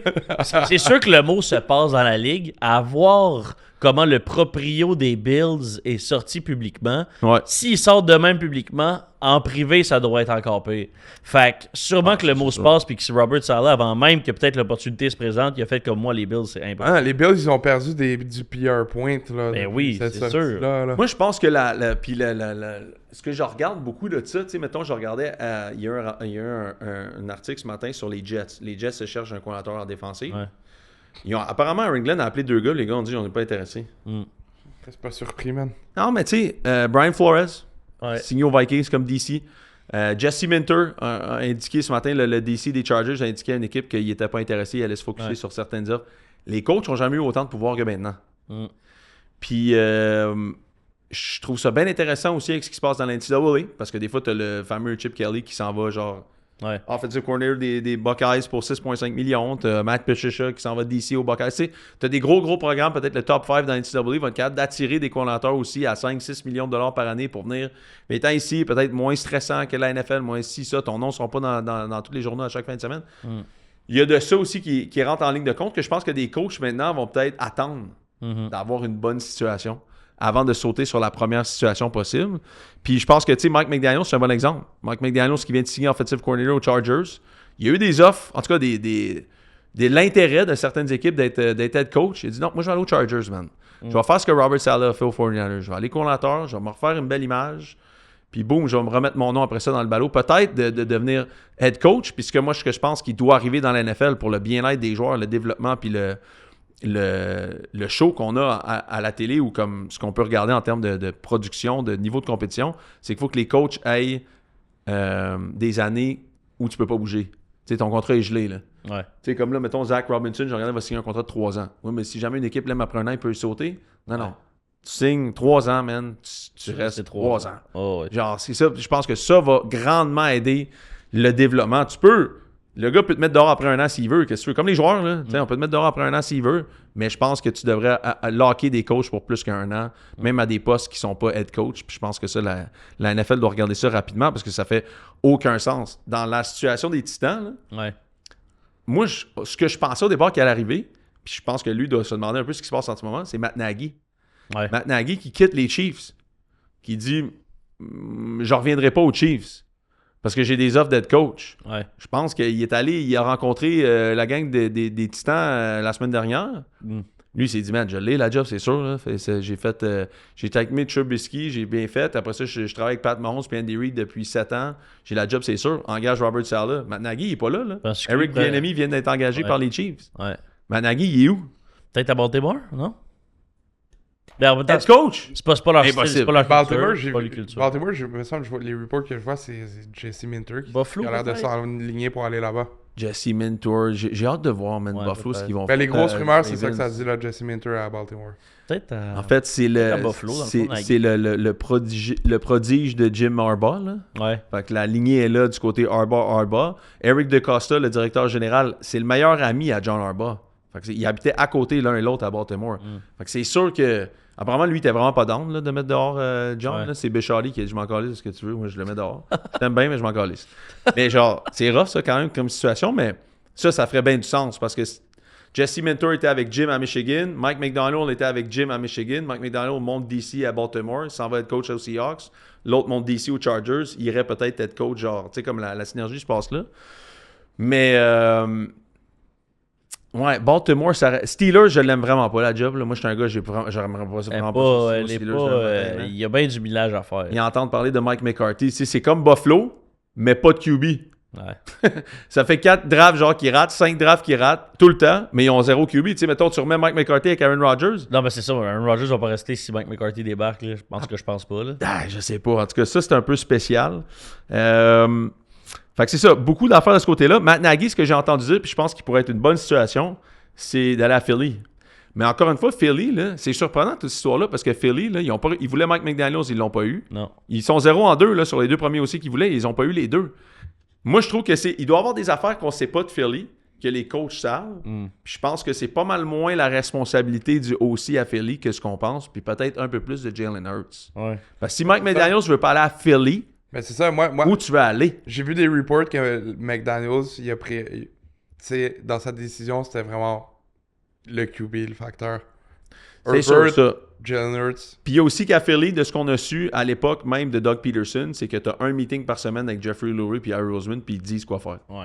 c'est sûr que le mot se passe dans la ligue. Avoir comment le proprio des Bills est sorti publiquement. Ouais. S'il sort de même publiquement, en privé, ça doit être encore pire. Fait que sûrement que le mot se passe puis que Robert Saleh, avant même que peut-être l'opportunité se présente, il a fait comme moi, les Bills, c'est impossible. Ah, les Bills, ils ont perdu du PR point, là. Ben oui, c'est sûr. Là. Moi, je pense que ce que je regarde beaucoup de ça, tu sais, mettons, je regardais, il y a eu un article ce matin sur les Jets. Les Jets se cherchent un coordinateur en défensive. Ouais. Apparemment, Ringland a appelé 2 gars, les gars ont dit on n'est pas intéressés. C'est pas surpris, man. Non, mais tu sais, Brian Flores, Ouais. signé aux Vikings comme DC. Jesse Minter a indiqué ce matin, le DC des Chargers a indiqué à une équipe qu'il n'était pas intéressé, il allait se focusser sur certaines offres. Les coachs n'ont jamais eu autant de pouvoir que maintenant. Puis, je trouve ça bien intéressant aussi avec ce qui se passe dans l'NCAA, parce que des fois, tu as le fameux Chip Kelly qui s'en va genre offensive coordinator des Buckeyes pour 6,5 millions. Tu as Matt Patricia qui s'en va DC aux Buckeyes. Tu as des gros programmes, peut-être le top 5 dans l'NCAA vont être capables d'attirer des coordinateurs aussi à 5-6 millions de dollars par année pour venir. Mais étant ici, peut-être moins stressant que la NFL, moins si ça, ton nom ne sera pas dans tous les journaux à chaque fin de semaine. Il y a de ça aussi qui rentre en ligne de compte, que je pense que des coachs maintenant vont peut-être attendre d'avoir une bonne situation avant de sauter sur la première situation possible. Puis je pense que, tu sais, Mike McDaniel, c'est un bon exemple. Mike McDaniel, qui vient de signer offensive coordinator aux Chargers, il y a eu des offres, en tout cas de l'intérêt de certaines équipes d'être head coach. Il a dit non, moi je vais aller aux Chargers, man. Je vais faire ce que Robert Saleh a fait aux 49ers. Je vais aller coordinateur, je vais me refaire une belle image. Puis boum, je vais me remettre mon nom après ça dans le ballot. Peut-être de devenir head coach, puisque moi, ce que je pense qu'il doit arriver dans la NFL pour le bien-être des joueurs, le développement, puis le show qu'on a à la télé ou comme ce qu'on peut regarder en termes de production, de niveau de compétition, c'est qu'il faut que les coachs aient des années où tu peux pas bouger. Tu sais, ton contrat est gelé, là. Ouais. Tu sais, comme là, mettons, Zach Robinson, je regardais, il va signer un contrat de 3 ans. Oui, mais si jamais une équipe l'aime après un an, il peut sauter. Non. Tu signes 3 ans, man. Tu restes 3 ans. Oh, ouais. Genre, c'est ça. Je pense que ça va grandement aider le développement. Le gars peut te mettre dehors après un an s'il veut. Qu'est-ce que tu veux? Comme les joueurs, là. On peut te mettre dehors après un an s'il veut. Mais je pense que tu devrais locker des coachs pour plus qu'un an, même à des postes qui sont pas head coach. Puis je pense que ça, la NFL doit regarder ça rapidement parce que ça fait aucun sens. Dans la situation des Titans, là, Ouais. moi, ce que je pensais au départ qu'il allait arriver, puis je pense que lui doit se demander un peu ce qui se passe en ce moment, c'est Matt Nagy. Ouais. Matt Nagy qui quitte les Chiefs, qui dit je reviendrai pas aux Chiefs parce que j'ai des offres d'être coach. Ouais. Je pense qu'il est allé, il a rencontré la gang des Titans la semaine dernière. Lui, il s'est dit, man, je l'ai, la job, c'est sûr. Là. J'ai été avec Mitch Trubisky, j'ai bien fait. Après ça, je travaille avec Pat Mahomes et Andy Reid depuis 7 ans. J'ai la job, c'est sûr. Engage Robert Saleh. Matt Nagy, il est pas là. Eric Bieniemy vient d'être engagé par les Chiefs. Ouais. Matt Nagy, il est où? Peut-être à Baltimore, non? Ben, Head coach? C'est pas leur Impossible. style, c'est pas leur Baltimore, culture. C'est pas leur culture. Baltimore, je me semble, les reports que je vois, c'est Jesse Minter qui Buffalo, a l'air de peut-être? s'enligner pour aller là-bas. Jesse Minter. J'ai hâte de voir, man, Ouais, Buffalo, ce qu'ils vont Ben, les grosses rumeurs, c'est Ravens. ça que ça dit, là, Jesse Minter à Baltimore. Peut-être à... En fait, c'est à Buffalo, dans le fond, Nagy. c'est le prodige de Jim Harbaugh, là. Ouais. Fait que la lignée est là du côté Harbaugh. Eric DeCosta, le directeur général, c'est le meilleur ami à John Harbaugh. Fait que ils habitaient à côté l'un et l'autre à Baltimore. Fait que c'est sûr que... Apparemment, lui, il était vraiment pas down là, de mettre dehors John. Ouais. Là. C'est Béchali qui a dit « Je m'en calisse, ce que tu veux. Moi, je le mets dehors. Je t'aime bien, mais je m'en calisse. » Mais genre, c'est rough, ça, quand même, comme situation. Mais ça ferait bien du sens parce que Jesse Minter était avec Jim à Michigan. Mike McDonald était avec Jim à Michigan. Mike McDonald monte DC à Baltimore. Il s'en va être coach aux Seahawks. L'autre monte DC aux Chargers. Il irait peut-être être coach, genre, tu sais, comme la synergie se passe là. Mais, ouais, Baltimore, Steelers, je l'aime vraiment pas, la job. Là. Moi, je suis un gars, j'aimerais pas ça. Il y a bien du millage à faire. Ils entendent parler de Mike McCarthy. Tu sais, c'est comme Buffalo, mais pas de QB. Ouais. Ça fait 4 drafts genre qui ratent, 5 drafts qui ratent tout le temps, mais ils ont 0 QB. Tu sais, mettons, tu remets Mike McCarthy avec Aaron Rodgers. Non, mais c'est ça. Aaron Rodgers va pas rester si Mike McCarthy débarque. Là. Je pense pas. Là. Ah, je sais pas. En tout cas, ça, c'est un peu spécial. Fait que c'est ça. Beaucoup d'affaires de ce côté-là. Matt Nagy, ce que j'ai entendu dire, puis je pense qu'il pourrait être une bonne situation, c'est d'aller à Philly. Mais encore une fois, Philly, là, c'est surprenant toute cette histoire-là, parce que Philly, là, ils voulaient Mike McDaniels, ils l'ont pas eu. Non. Ils sont 0-2 là, sur les 2 premiers aussi qu'ils voulaient, ils ont pas eu les 2. Moi, je trouve que il doit y avoir des affaires qu'on sait pas de Philly, que les coachs savent. Puis je pense que c'est pas mal moins la responsabilité du OC à Philly que ce qu'on pense, puis peut-être un peu plus de Jalen Hurts. Ouais. Parce que si Mike McDaniels veut pas aller à Philly, Mais c'est ça, moi où tu veux aller? j'ai vu des reports que McDaniels, il a pris. Tu sais, dans sa décision, c'était vraiment le QB, le facteur. C'est sûr, ça. Jalen Hurts. Puis il y a aussi qu'à Philly, de ce qu'on a su à l'époque même de Doug Peterson, c'est que tu as un meeting par semaine avec Jeffrey Lurie puis Harry Roseman, puis ils disent quoi faire. Ouais.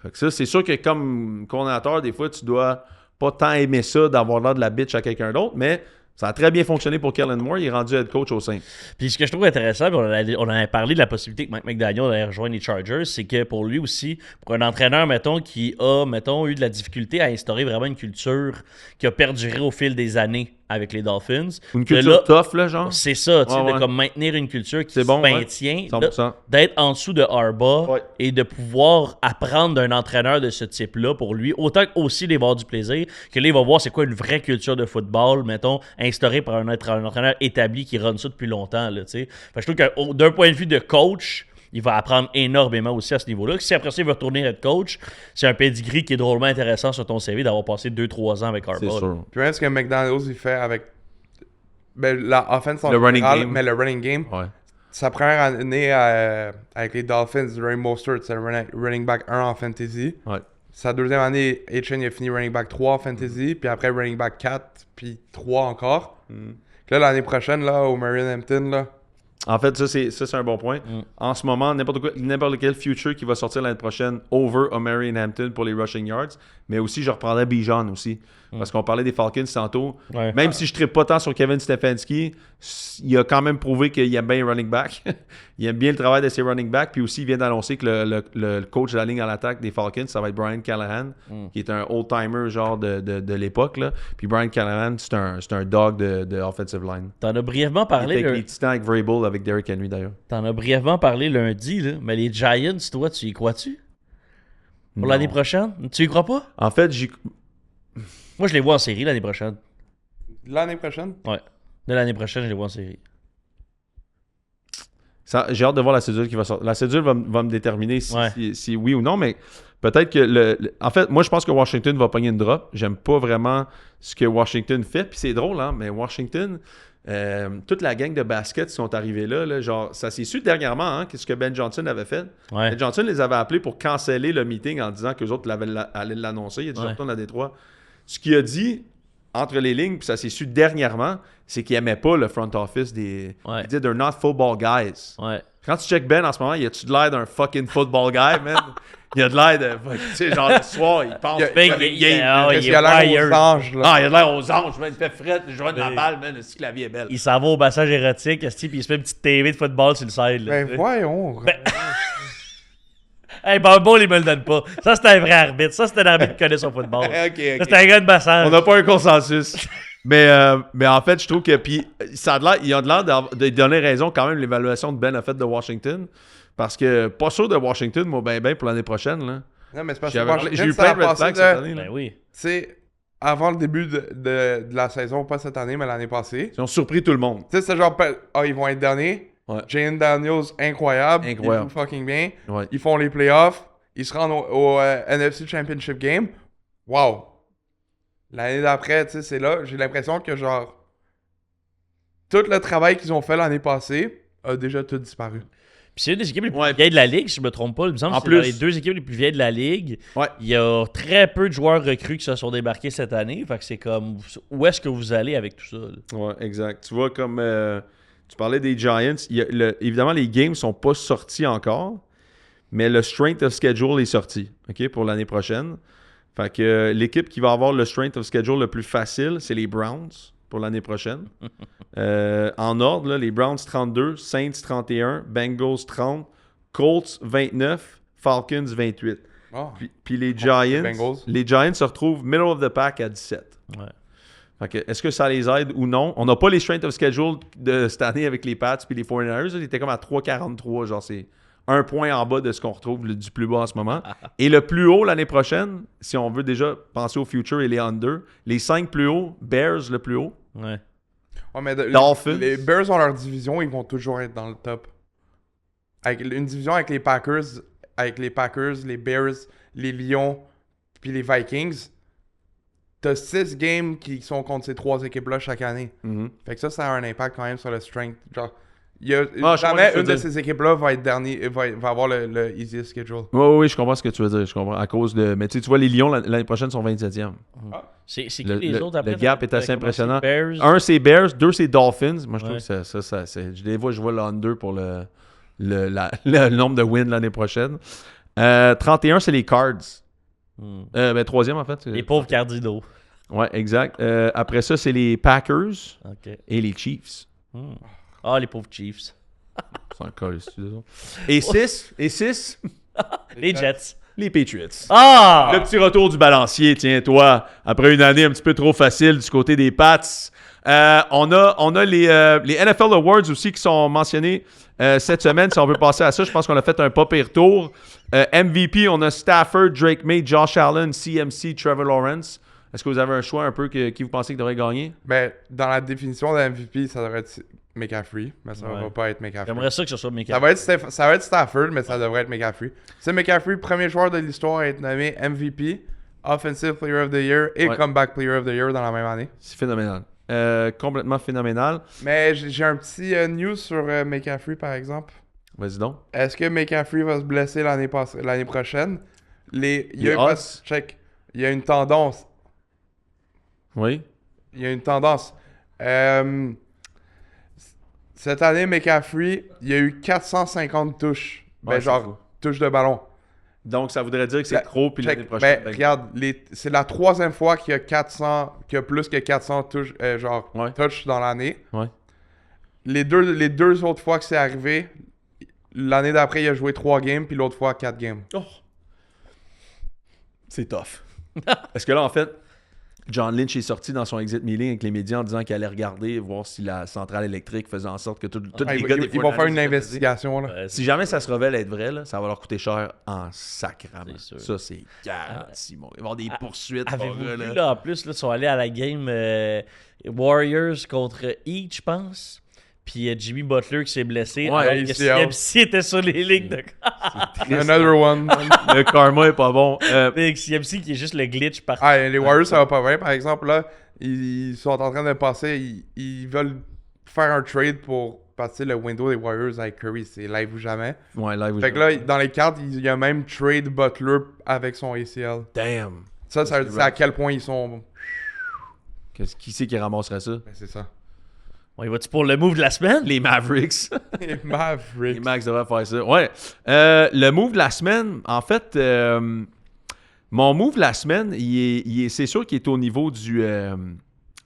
Fait que ça, c'est sûr que comme coordinateur, des fois, tu dois pas tant aimer ça d'avoir l'air de la bitch à quelqu'un d'autre, mais ça a très bien fonctionné pour Kellen Moore. Il est rendu head coach au sein. Puis ce que je trouve intéressant, puis on avait parlé de la possibilité que Mike McDaniel allait rejoindre les Chargers, c'est que pour lui aussi, pour un entraîneur, mettons, qui a, mettons, eu de la difficulté à instaurer vraiment une culture qui a perduré au fil des années avec les Dolphins. Une culture tough, là, genre. C'est ça, tu sais, Ouais, de comme maintenir une culture qui c'est se bon, maintient, 100%. d'être en dessous de Harbaugh Ouais. et de pouvoir apprendre d'un entraîneur de ce type-là pour lui, autant qu'aussi d'avoir du plaisir, que là, il va voir c'est quoi une vraie culture de football, mettons, instaurée par un entraîneur établi qui run ça depuis longtemps, là, tu sais. Fait que je trouve que d'un point de vue de coach, il va apprendre énormément aussi à ce niveau-là. Si après ça, il va retourner être coach, c'est un pedigree qui est drôlement intéressant sur ton CV d'avoir passé 2-3 ans avec Harbaugh. C'est sûr. Puis même ce que McDaniels il fait avec la offense en Le running général, game. mais le running game. Ouais. Sa première année avec les Dolphins, Ray Mostert, c'est running back 1 en fantasy. Ouais. Sa deuxième année, Etienne, il a fini running back 3 en fantasy, puis après running back 4, puis 3 encore. Là, l'année prochaine, là, au Marion Hampton, là, En fait, ça c'est un bon point. En ce moment, n'importe quel future qui va sortir l'année prochaine over Omari Hampton pour les rushing yards, mais aussi je reprendrais Bijan aussi. Parce qu'on parlait des Falcons tantôt. Ouais. Même si je ne trippe pas tant sur Kevin Stefanski, il a quand même prouvé qu'il aime bien les running back. Il aime bien le travail de ses running backs. Puis aussi, il vient d'annoncer que le coach de la ligne à l'attaque des Falcons, ça va être Brian Callahan, qui est un old-timer genre de l'époque. Là. Puis Brian Callahan, c'est un dog de offensive line. T'en as brièvement Il parlé. était avec les Titans avec Vrabel, avec Derrick Henry d'ailleurs. T'en as brièvement parlé lundi, là. Mais les Giants, toi, tu y crois-tu? Pour Non. l'année prochaine? Tu y crois pas? En fait, Moi, je les vois en série l'année prochaine. l'année prochaine. Ouais. De l'année prochaine, je les vois en série. j'ai hâte de voir la cédule qui va sortir. La cédule va me déterminer Ouais. si oui ou non, mais peut-être que en fait, moi je pense que Washington va pogner une drop. J'aime pas vraiment ce que Washington fait. Puis c'est drôle, hein, mais Washington, toute la gang de basket sont arrivés là, genre, ça s'est su dernièrement, hein, ce que Ben Johnson avait fait. Ouais. Ben Johnson les avait appelés pour canceller le meeting en disant qu'eux autres allaient l'annoncer. Il a dit, je retourne à Détroit. Ce qu'il a dit, entre les lignes, puis ça s'est su dernièrement, c'est qu'il aimait pas le front office des... Ouais. Il dit, they're not football guys. Ouais. Quand tu check Ben en ce moment, il a-tu de l'air d'un fucking football guy, man? Il a de l'air de... Tu sais, genre, le soir, il pense... Ben, fucking il- game. il- Qu'est-ce qu'il a l'air wired. aux anges, là. Ah, il a de l'air aux anges, man. Il fait fret, je joue de ma balle, man. C'est que la vie est belle. Il s'en va au massage érotique, esti, puis il se fait une petite TV de football sur le side. Là, Ben tu sais. voyons. Hey, Bumble, il me le donne pas. Ça, c'est un vrai arbitre. Ça, c'est un arbitre qui connaît son football. Ça, OK. c'est un gars de massage. On n'a pas un consensus. mais en fait, je trouve que... Puis, ça a de l'air, il a de l'air de donner raison quand même l'évaluation de Ben a fait de Washington. Parce que, pas sûr de Washington, moi, ben pour l'année prochaine, là. Non, mais c'est parce que J'ai eu ça plein a de red passé flags de- cette année, là. Ben oui. Tu sais, avant le début de la saison, pas cette année, mais l'année passée. Ils ont surpris tout le monde. Tu sais, c'est genre, ils vont être derniers. Ouais. Jalen Daniels, incroyable. Incroyable. Ils jouent fucking bien. Ouais. Ils font les playoffs. Ils se rendent au NFC Championship Game. Wow. L'année d'après, tu sais, c'est là. J'ai l'impression que, genre, tout le travail qu'ils ont fait l'année passée a déjà tout disparu. Puis c'est une des équipes les plus Ouais. vieilles de la ligue, si je me trompe pas. Il me semble En que c'est dans plus. les 2 équipes les plus vieilles de la ligue. Ouais. Il y a très peu de joueurs recrues qui se sont débarqués cette année. Fait que c'est comme, où est-ce que vous allez avec tout ça? Là? Ouais, exact. Tu vois, comme tu parlais des Giants, évidemment, les games sont pas sortis encore, mais le strength of schedule est sorti, OK, pour l'année prochaine. Fait que l'équipe qui va avoir le strength of schedule le plus facile, c'est les Browns pour l'année prochaine. En ordre, là, les Browns 32, Saints 31, Bengals 30, Colts 29, Falcons 28. Oh. Puis les Bengals. Giants se retrouvent middle of the pack à 17. Ouais. Fait que, est-ce que ça les aide ou non? On n'a pas les strength of schedule de cette année avec les Pats puis les 49ers. Ils étaient comme à 3,43. Genre, c'est un point en bas de ce qu'on retrouve du plus bas en ce moment. Et le plus haut l'année prochaine, si on veut déjà penser au future et les under, les 5 plus hauts, Bears le plus haut, Ouais. Ouais, mais Dolphins. les Bears ont leur division, ils vont toujours être dans le top. Avec une division avec les Packers, les Bears, les Lions, puis les Vikings, t'as 6 games qui sont contre ces 3 équipes-là chaque année. Fait que ça a un impact quand même sur le strength. Genre, je comprends jamais ce que tu une veux de dire. ces équipes-là va être dernier, va avoir le easiest schedule. Oui, je comprends ce que tu veux dire. Je comprends. À cause de. Mais tu vois, les Lions l'année prochaine sont 27e. C'est qui Le- les le- autres après? le gap est assez Comment impressionnant. c'est? Bears. Un, c'est Bears. 2, c'est Dolphins. Moi, je trouve Ouais. que ça je les vois, je vois le under pour le nombre de wins l'année prochaine. 31, c'est les Cards. Ben, 3e, en fait. Les pauvres Cardinals. Ouais, exact. Après ça, c'est les Packers OK. et les Chiefs. Ah, les pauvres Chiefs. C'est encore les studios. Et 6, Les Jets. les Patriots. Ah! Le petit retour du balancier, tiens, toi, après une année un petit peu trop facile du côté des Pats. On a les NFL Awards aussi qui sont mentionnés cette semaine. Si on veut passer à ça, je pense qu'on a fait un pas pire tour. MVP, on a Stafford, Drake May, Josh Allen, CMC, Trevor Lawrence. Est-ce que vous avez un choix un peu qui vous pensez qui devrait gagner? Mais dans la définition de MVP, ça devrait être McCaffrey, mais ça Ouais. va pas être McCaffrey. J'aimerais ça que ce soit Michael. Ça va être Stafford, mais ça devrait être McCaffrey. C'est McCaffrey, premier joueur de l'histoire à être nommé MVP, Offensive Player of the Year et Ouais. Comeback Player of the Year dans la même année. C'est phénoménal. Complètement phénoménal. Mais j'ai un petit news sur McCaffrey, par exemple. Vas-y donc. Est-ce que McCaffrey va se blesser l'année prochaine? Il y Les a odds? check. Il y a une tendance. Oui. Il y a une tendance. Cette année, McCaffrey, il y a eu 450 touches. Ouais, c'est genre, fou. touches de ballon. Donc, ça voudrait dire que c'est La- trop, puis check. l'année prochaine. Ben, regarde, c'est la 3e fois qu'il y a plus que 400 touches, Ouais. touches dans l'année. Ouais. Les deux autres fois que c'est arrivé, l'année d'après, il a joué 3 games, puis l'autre fois 4 games. Oh. C'est tough. Parce que là, en fait, John Lynch est sorti dans son exit meeting avec les médias en disant qu'il allait regarder, voir si la centrale électrique faisait en sorte que tous Ah, les ils gars des vont faire 49ers une étaient investigation. Là. Ouais, Si jamais ça se révèle être vrai, là, ça va leur coûter cher en sacrament. C'est sûr. Ça, c'est garanti. Mon. Il va y avoir des poursuites. Avez-vous mon gars, vu, là. là, en plus, là, ils sont allés à la game Warriors contre Heat, je pense. Puis Jimmy Butler qui s'est blessé. Ouais, alors que ACL. CMC était sur les lignes de Another one. Le karma est pas bon. Avec CMC qui est juste le glitch partout. Ah, les Warriors, ça va pas bien. Par exemple, là, ils sont en train de passer. Ils veulent faire un trade pour passer le window des Warriors avec Curry. C'est live ou jamais. Ouais, live. Fait que là, dans les cartes, il y a même trade Butler avec son ACL. Damn. Ça c'est à quel point ils sont. Qui c'est qui ramasserait ça? Ben, c'est ça. On y va-tu pour le move de la semaine? Les Mavericks. Les Mavericks. Les Max devraient faire ça. Ouais. Le move de la semaine, en fait, mon move de la semaine, c'est sûr qu'il est au niveau du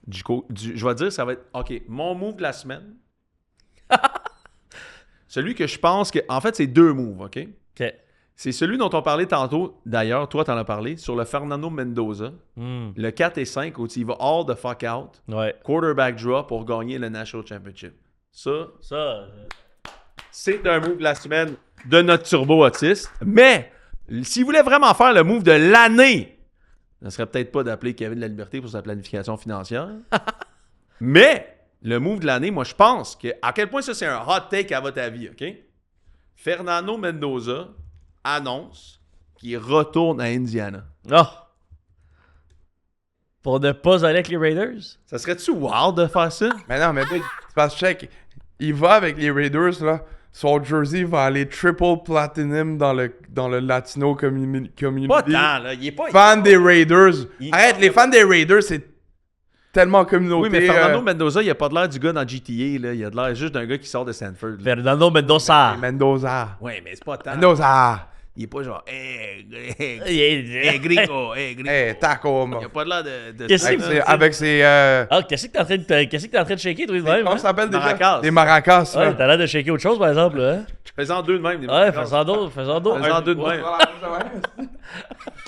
je vais dire, ça va être... OK, mon move de la semaine, celui que je pense que... En fait, c'est 2 moves, OK? OK. C'est celui dont on parlait tantôt, d'ailleurs, toi, t'en as parlé, sur le Fernando Mendoza, le 4 et 5, où il va all the fuck out, Ouais. quarterback draw pour gagner le National Championship. Ça, Ça, c'est un move de la semaine de notre turbo autiste. Mais, s'il voulait vraiment faire le move de l'année, ça serait peut-être pas d'appeler Kevin de la Liberté pour sa planification financière. Mais, le move de l'année, moi, je pense que, à quel point ça, c'est un hot take à votre avis, OK? Fernando Mendoza annonce qu'il retourne à Indiana. oh! Pour ne pas aller avec les Raiders? Ça serait-tu wild de faire ça? Mais non, mais big, c'est parce que check. Il va avec les Raiders, là. son jersey va aller triple platinum dans le Latino community. Pas tant, là. Il est pas... Fan des Raiders. Il- Arrête, les fans des Raiders, c'est tellement communauté. Oui, mais Fernando Mendoza, il a pas de l'air du gars dans GTA, là. Il a de l'air juste d'un gars qui sort de Stanford. Là. Fernando Mendoza. Mendoza. Ouais, mais c'est pas tant. Mendoza. Il est pas genre, hey, Gringo. Gringo. Hey, taco, Il a pas de l'air de Qu'est-ce ça, que là. avec ses Ah, qu'est-ce que t'es en train de shaker, toi, de même? comment Hein? ça s'appelle déjà? Maracas. Des maracas. Ouais, là. t'as l'air de shaker autre chose, par exemple, là. Hein? Fais-en deux de même. des Ouais, maracas. fais-en d'autres, fais-en d'autres. Fais-en deux de même.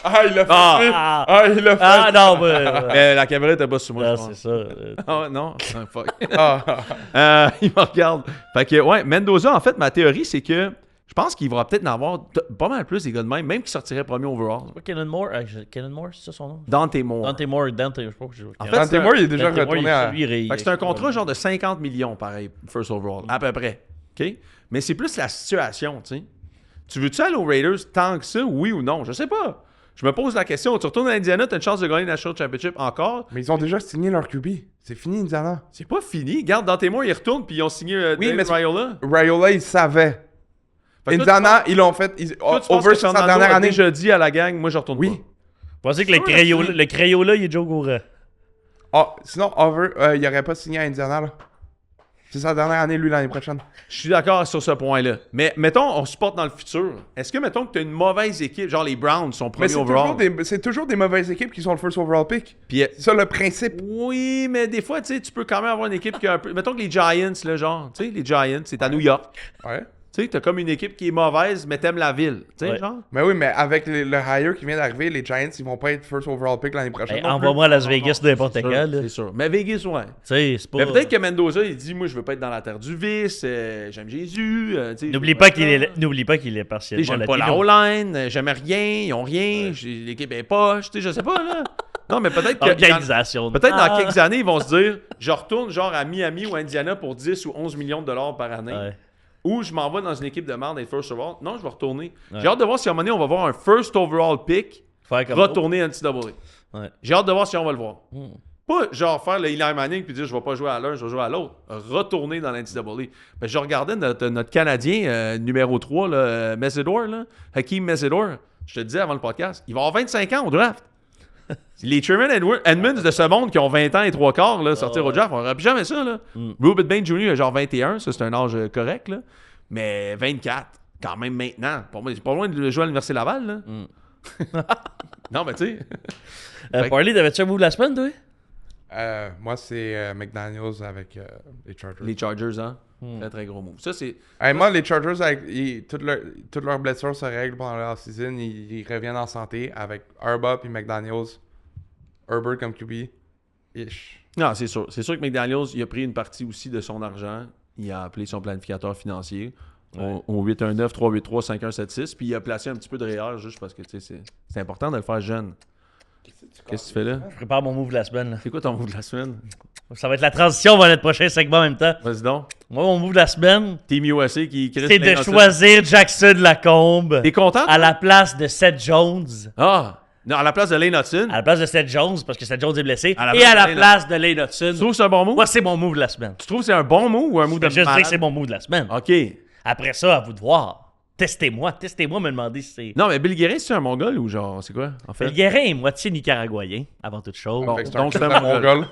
Ah, il l'a fait. Ah. Ah, Il l'a fait. ah non, mais... Mais la caméra était pas sur moi, Ah, je c'est pense. ça. Ah ouais, non? Ah, fuck. Ah. Il me regarde. Fait que, ouais, Mendoza, en fait, ma théorie, c'est que je pense qu'il va peut-être en avoir pas mal plus des gars de même qui sortiraient premier overall. Pas Kenan Moore? Kenan Moore, c'est ça son nom? Dante Moore. Dante Moore, Dante, je sais pas. En fait, Dante Moore, il est déjà Dante Moore, retourné à... Fait que c'est un contrat genre de 50 millions, pareil, first overall, à peu près. OK? Mais c'est plus la situation, tu sais. Tu veux-tu aller aux Raiders tant que ça, oui ou non? Je sais pas. Je me pose la question. Tu retournes à Indiana, t'as une chance de gagner le National Championship encore. Mais ils ont déjà signé leur QB. C'est fini, Indiana. C'est pas fini. Garde, Dante Moore, ils retournent puis ils ont signé Oui, David mais Raiola. Raiola, il savait. Fait que Indiana, ils l'ont fait... Toi, tu penses Over que sa Fernando dernière a année. déjà dit à la gang, moi je retourne Oui. pas. Vous pensez que le Crayola, il est déjà au courant? Ah, sinon, Over, il n'aurait pas signé à Indiana, là. C'est sa dernière année, lui, l'année prochaine. Je suis d'accord sur ce point-là. Mais mettons, on se porte dans le futur. Est-ce que, mettons, que tu as une mauvaise équipe, genre les Browns sont Mais premiers overall? c'est toujours des mauvaises équipes qui sont le first overall pick. Puis, C'est ça le principe. oui, mais des fois, tu sais, tu peux quand même avoir une équipe qui a un peu... Mettons que les Giants, là, genre, tu sais, les Giants, c'est à New York. Ouais. Tu sais, t'as comme une équipe qui est mauvaise, mais t'aimes la ville. Tu sais, Ouais. genre? Mais oui, mais avec le hire qui vient d'arriver, les Giants, ils vont pas être first overall pick l'année prochaine. Ben, non plus. envoie-moi à Las Vegas n'importe C'est sûr, quand, là. c'est sûr. Mais Vegas, ouais. Tu sais, c'est pas... Mais peut-être que Mendoza, il dit, moi, je veux pas être dans la terre du vice, j'aime Jésus. Tu sais, N'oublie pas qu'il est Tu partiellement sais, j'aime pas la latino. O-line, j'aime rien, ils ont rien, l'équipe est poche, tu sais, je sais pas, là. Non, mais peut-être que... Organisation. Peut-être Ah. dans quelques années, ils vont se dire, je retourne genre à Miami ou Indiana pour 10 ou 11 millions de dollars par année. Ouais. Ou je m'en vais dans une équipe de merde et first overall. Non, je vais retourner. Ouais. J'ai hâte de voir si à un moment donné, on va voir un first overall pick Faire comme retourner à NCAA. Ouais. J'ai hâte de voir si on va le voir. Hmm. Pas genre faire le Eli Manning puis dire je vais pas jouer à l'un, je vais jouer à l'autre. Retourner dans l'NCAA. Ben, je regardais notre Canadien numéro 3, là, Mesidor, là, Hakeem Mesidor. Je te le disais avant le podcast, il va avoir 25 ans au draft. Les Truman Edmonds de ce monde qui ont 20 ans et 3 quarts, là, sortir au draft, on n'aurait plus jamais ça. Là. Ruben Bain Jr. a genre 21, ça c'est un âge correct. Là. Mais 24, quand même maintenant. Pour moi, c'est pas loin de jouer à l'Université Laval. Là. Non, mais tu sais. Parley, t'avais-tu un move la semaine, toi? Moi, c'est McDaniels avec les Chargers. Les Chargers, hein. Très très gros move. Ça, c'est. Hey, moi, les Chargers, toutes leurs blessures se règlent pendant la season. Ils reviennent en santé avec Arba et McDaniels. Herbert comme QB. Ish. Non, c'est sûr. C'est sûr que McDaniels, il a pris une partie aussi de son argent. Il a appelé son planificateur financier au 819-383-5176. Puis il a placé un petit peu de REER juste parce que tu sais, c'est important de le faire jeune. Qu'est-ce que tu fais là? Je prépare mon move de la semaine. Là. C'est quoi ton move de la semaine? Ça va être la transition vers notre prochain segment en même temps. Vas-y donc. Moi, mon move de la semaine, Team USA qui crée c'est de choisir Jackson Lacombe T'es content? à la place de Seth Jones. Ah! Non, à la place de Lane Hudson. À la place de Seth Jones, parce que Seth Jones est blessé. À la Et place à de la Lane place de Lane Hudson. Tu trouves que c'est un bon move? Moi, c'est mon move de la semaine. Tu trouves que c'est un bon move ou un move de Je sais malade? que c'est mon move de la semaine. OK. Après ça, à vous de voir. Testez-moi, me demandez si c'est... Non, mais Bill Guérin, c'est un Mongol ou genre, c'est quoi, en fait? Le Guérin est moitié nicaraguayen, avant toute chose. Bon, Fait que donc c'est un un Mongol. Mongol.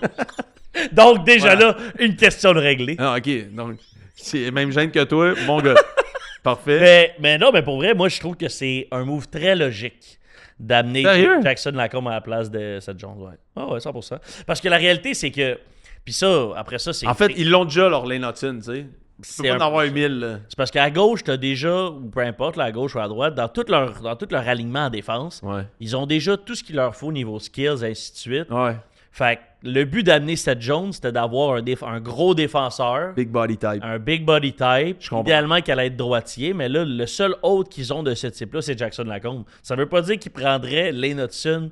Donc, déjà Voilà. là, une question de régler. Ah, OK. Donc, c'est même gêne que toi, Mongol. Parfait. Mais non, mais pour vrai, moi, je trouve que c'est un move très logique d'amener Sérieux? Jackson Lacombe à la place de Seth Jones. Ouais. Ah ouais, 100%. Parce que la réalité, c'est que... Puis ça, après ça, c'est... En fait, ils l'ont déjà, leur Lane Hudson, tu sais. Tu C'est peux pas un en avoir peu 1000, là. C'est parce qu'à gauche, t'as déjà, ou peu importe, là, à gauche ou à droite, dans tout leur alignement en défense, Ouais. ils ont déjà tout ce qu'il leur faut niveau skills, ainsi de suite. Ouais. Fait que le but d'amener Seth Jones, c'était d'avoir un gros défenseur, Big body type. un big body type, Je comprends. idéalement qu'il allait être droitier, mais là, le seul autre qu'ils ont de ce type-là, c'est Jackson Lacombe. Ça veut pas dire qu'ils prendraient Lane Hudson,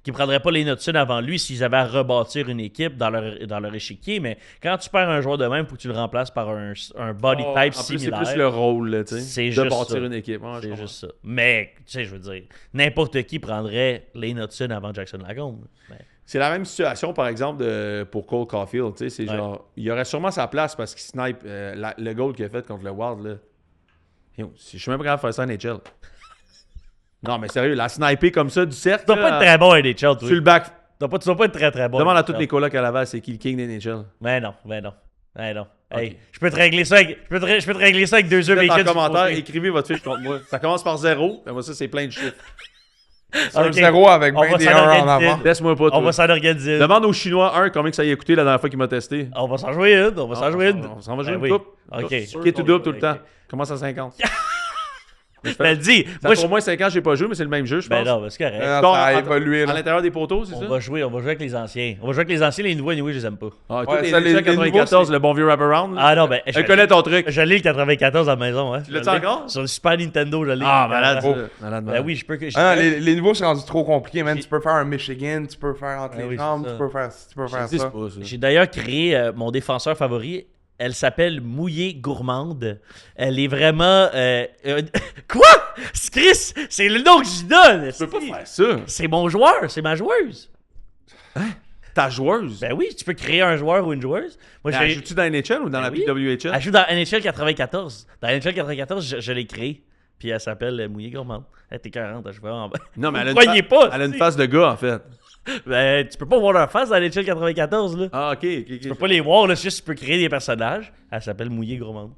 qu'ils prendraient pas Lane Hudson avant lui s'ils avaient à rebâtir une équipe dans leur échiquier, mais quand tu perds un joueur de même, faut que tu le remplaces par un body type En plus, c'est similaire. plus le rôle, là, tu sais. C'est de juste bâtir ça. une équipe. Ouais, je C'est comprends. juste ça. Mais, tu sais, je veux dire, n'importe qui prendrait Lane Hudson avant Jackson Lacombe. Mais- C'est la même situation, par exemple, pour Cole Caulfield. Tu sais, c'est Ouais. genre, il aurait sûrement sa place parce qu'il snipe le goal qu'il a fait contre le Wild. Là. Yo, je suis même pas capable de faire ça en NHL. Non, mais sérieux, la sniper comme ça du cercle. Tu dois pas être très bon à NHL, toi. Sur le back. Tu dois pas être très très bon. Demande à tous les colocs à Laval, c'est qui le king des NHL. Mais non. Hey, Ok. je peux te régler ça avec, je peux te régler ça avec 2 œufs Faites en bacon. commentaire, écrivez votre fiche contre moi. Ça commence par 0, et moi ça c'est plein de chiffres. C'est un Ok. 0 avec On va 21 s'en en organiser. avant. Laisse-moi pas. On toi. va s'en organiser. Demande aux Chinois, combien que ça y a coûté la dernière fois qu'il m'a testé. On va s'en jouer une. On va s'en jouer une. On s'en va jouer Ben une oui. coupe. Ok. Qui est tout double tout le temps. Commence à 50. Ben, le dis. Ça Moi, fait au moins 5 ans que j'ai pas joué, mais c'est le même jeu, je Ben pense. non, ben, c'est correct. Ça Bon, a attends, évolué. À Là. l'intérieur des poteaux, c'est ça? On va jouer avec les anciens. On va jouer avec les anciens, les nouveaux, anyway, je les aime pas. Ah, Ouais, toi, t'es ça, les 94, nouveaux, le bon vieux wraparound. Ah non, ben. Je connais ton truc. Je l'ai le 94 à la maison, hein. Tu l'as-tu Je l'ai. encore? Sur le Super Nintendo, je l'ai. Ah, malade, Oh. ça. Malade, Ben malade. oui, je peux que. Ah, les nouveaux, c'est rendu trop compliqué, man. Tu peux faire un Michigan, tu peux faire entre Ah les oui, jambes, c'est tu ça. peux faire Je sais ça. pas, ça. J'ai d'ailleurs créé mon défenseur favori. Elle s'appelle Mouillée Gourmande. Elle est vraiment. Quoi? Chris, c'est le nom que j'y donne. Tu peux pas faire ça. C'est mon joueur, c'est ma joueuse. Ta joueuse. Ben oui, tu peux créer un joueur ou une joueuse. Moi, Elle joue-tu dans NHL ou dans la oui. PWHL? Elle joue dans NHL 94. Dans NHL 94, je l'ai créée. Puis elle s'appelle Mouillée Gourmande. Elle était 40, je vois en bas. Non, mais elle a, Vous croyez pas, elle a une si. face de gars, en fait. Ben, tu peux pas voir leur face dans NHL 94, là. Ah, ok. Tu peux pas les voir, là. C'est juste tu peux créer des personnages. Elle s'appelle Mouillée Gourmande.